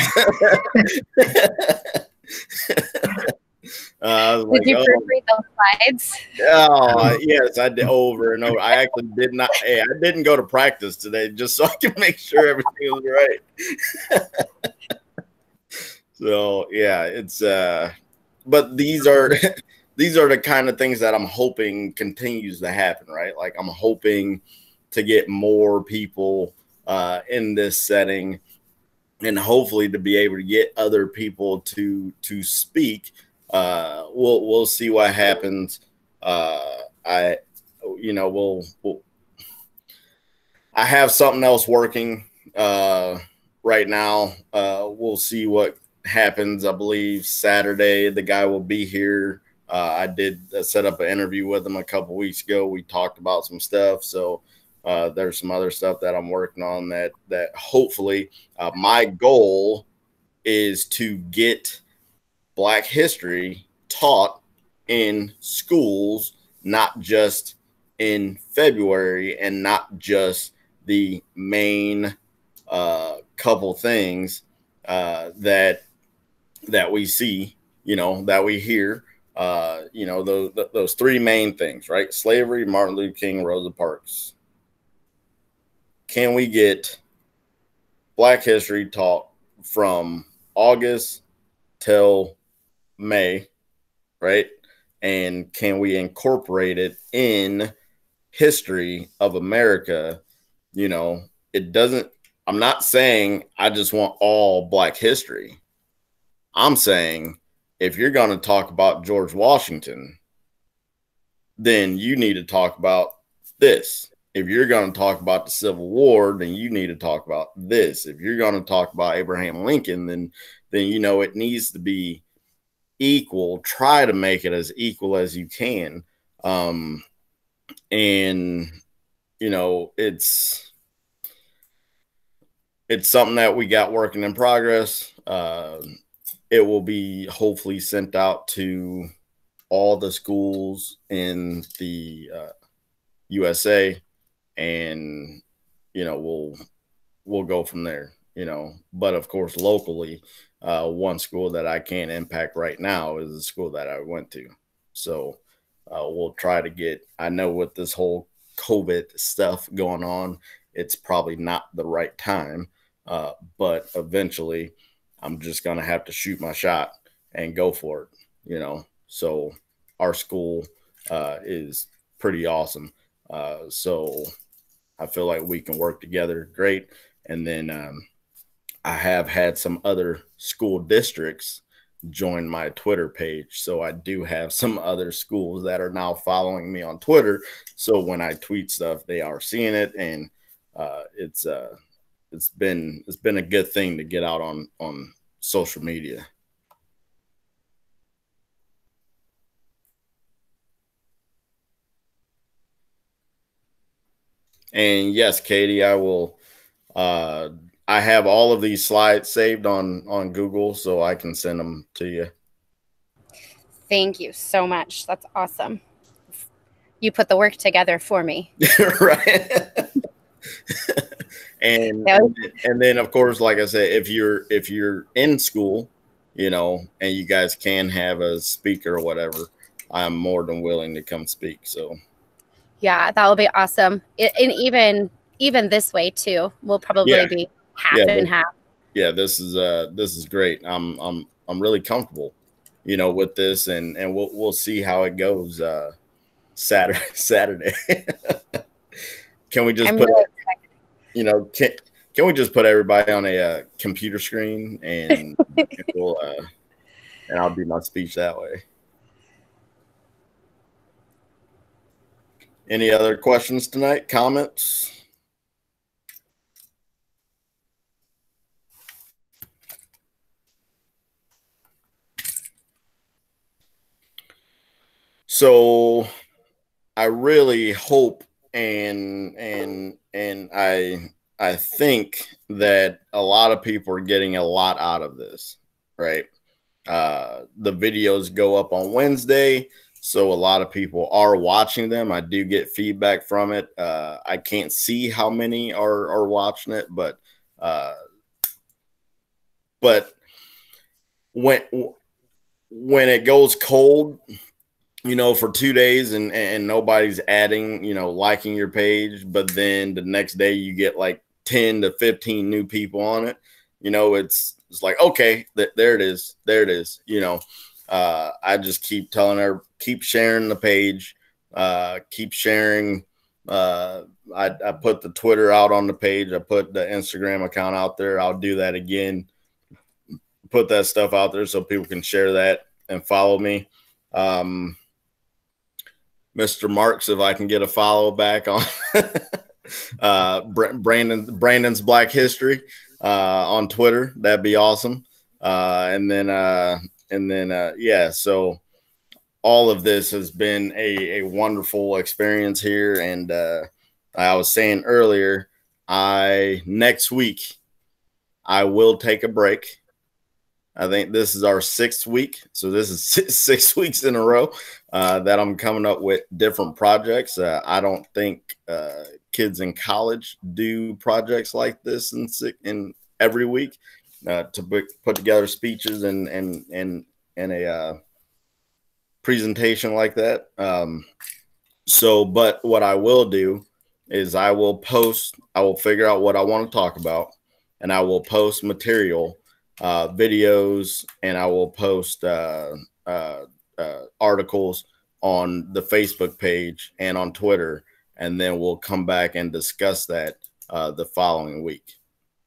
Did you proofread those slides? Oh, yes, I did over and over. I actually did not. Hey, I didn't go to practice today just so I could make sure everything was right. So yeah, it's but these are the kind of things that I'm hoping continues to happen, right? Like I'm hoping to get more people in this setting, and hopefully to be able to get other people to speak. We'll see what happens. I have something else working right now. We'll see what happens. I believe Saturday the guy will be here. I did set up an interview with him a couple weeks ago. We talked about some stuff. So there's some other stuff that I'm working on that hopefully my goal is to get Black history taught in schools, not just in February and not just the main couple things that that we see, you know, that we hear, you know, those three main things, right? Slavery, Martin Luther King, Rosa Parks. Can we get Black history taught from August till May, right? And can we incorporate it in history of America? You know, it doesn't, I'm not saying I just want all Black history. I'm saying if you're going to talk about George Washington, then you need to talk about this. If you're going to talk about the Civil War, then you need to talk about this. If you're going to talk about Abraham Lincoln, then you know it needs to be equal. Try to make it as equal as you can. And you know, it's something that we got working in progress. It will be hopefully sent out to all the schools in the USA, and you know, we'll go from there, you know. But of course, locally, one school that I can't impact right now is the school that I went to. So we'll try to get, I know with this whole COVID stuff going on, it's probably not the right time, but eventually I'm just going to have to shoot my shot and go for it, you know. So our school is pretty awesome. So I feel like we can work together great. And then I have had some other school districts join my Twitter page. So I do have some other schools that are now following me on Twitter. So when I tweet stuff, they are seeing it. And it's been a good thing to get out on social media. And yes, Katie, I will. I have all of these slides saved on Google, so I can send them to you. Thank you so much. That's awesome. You put the work together for me. Right. and then of course, like I said, if you're in school, you know, and you guys can have a speaker or whatever, I'm more than willing to come speak. So yeah, that will be awesome. And even this way too, we'll probably be half and half. Yeah, this is great. I'm really comfortable, you know, with this, and we'll see how it goes Saturday. Can we just you know, can we just put everybody on a computer screen and we'll and I'll do my speech that way. Any other questions tonight? Comments? So I really hope and I think that a lot of people are getting a lot out of this, right? The videos go up on Wednesday, so a lot of people are watching them. I do get feedback from it. I can't see how many are watching it, but when it goes cold, you know, for 2 days and nobody's adding, you know, liking your page, but then the next day you get like 10 to 15 new people on it, you know, it's like, okay, there it is. You know, I just keep telling her, keep sharing the page, keep sharing. I put the Twitter out on the page. I put the Instagram account out there. I'll do that again. Put that stuff out there so people can share that and follow me. Mr. Marks, if I can get a follow back on Brandon's Black History on Twitter, that'd be awesome. And then yeah, so all of this has been a wonderful experience here. And I was saying earlier, next week I will take a break. I think this is our 6th week. So this is 6 weeks in a row that I'm coming up with different projects. I don't think kids in college do projects like this in every week. to put together speeches and a presentation like that. But what I will do is I will figure out what I want to talk about, and I will post material, videos, and I will post articles on the Facebook page and on Twitter, and then we'll come back and discuss that the following week.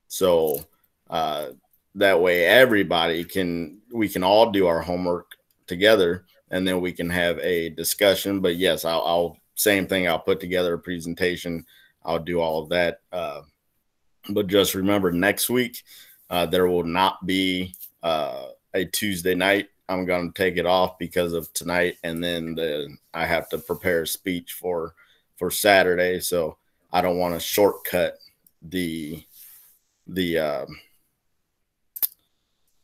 So that way we can all do our homework together, and then we can have a discussion. But yes, I'll same thing. I'll put together a presentation. I'll do all of that. But just remember, next week, there will not be a Tuesday night. I'm going to take it off because of tonight. And then I have to prepare a speech for Saturday. So I don't want to shortcut the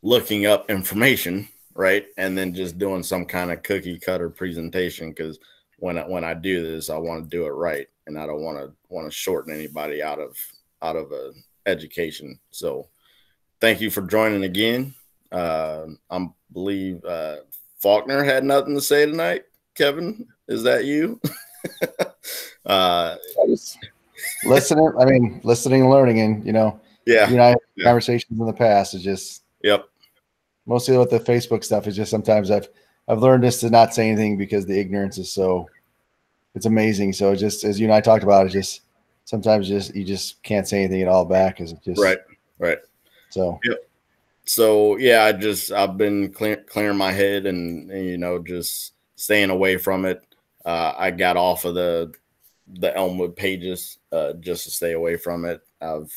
looking up information, right? And then just doing some kind of cookie cutter presentation. Because when I do this, I want to do it right, and I don't want to shorten anybody out of a education. So thank you for joining again. I believe Faulkner had nothing to say tonight. Kevin, is that you? Listening and learning, and I had conversations in the past. It's just mostly with the Facebook stuff. It's just sometimes I've learned just to not say anything because the ignorance is it's amazing. So just as you and I talked about, it just sometimes you just can't say anything at all back because it just right. So So yeah, I've been clearing my head and just staying away from it. I got off of the Elmwood pages just to stay away from it. I've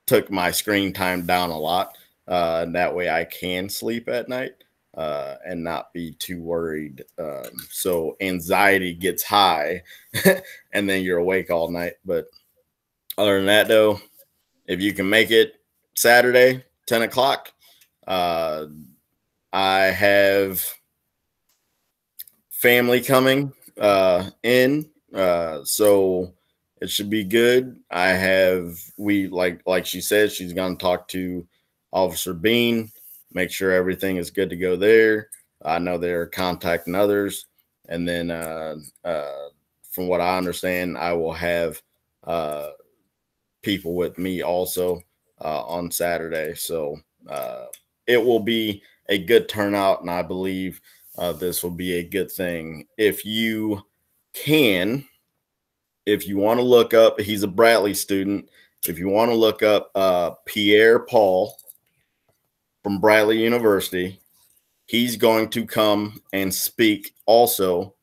took my screen time down a lot, and that way I can sleep at night and not be too worried. So anxiety gets high, and then you're awake all night. But other than that, though, if you can make it Saturday, 10 o'clock, I have family coming in, so it should be good. Like she said, she's going to talk to Officer Bean, make sure everything is good to go there. I know they're contacting others, and then from what I understand, I will have people with me also on Saturday. So it will be a good turnout, and I believe this will be a good thing. If you want to look up, he's a Bradley student. If you want to look up Pierre Paul from Bradley University, he's going to come and speak also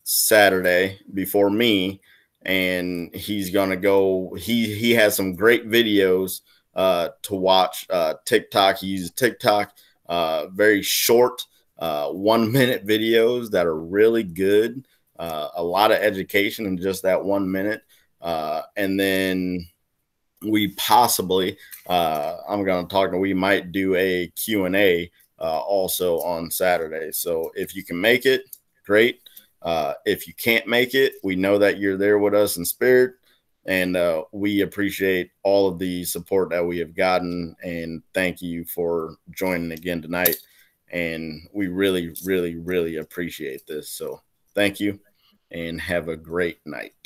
Saturday before me. And he's going to go, he has some great videos to watch. TikTok, he uses TikTok, very short 1 minute videos that are really good. A lot of education in just that 1 minute. And then we possibly, we might do a Q&A also on Saturday. So if you can make it, great. If you can't make it, we know that you're there with us in spirit, and we appreciate all of the support that we have gotten, and thank you for joining again tonight. And we really, really, really appreciate this. So thank you, and have a great night.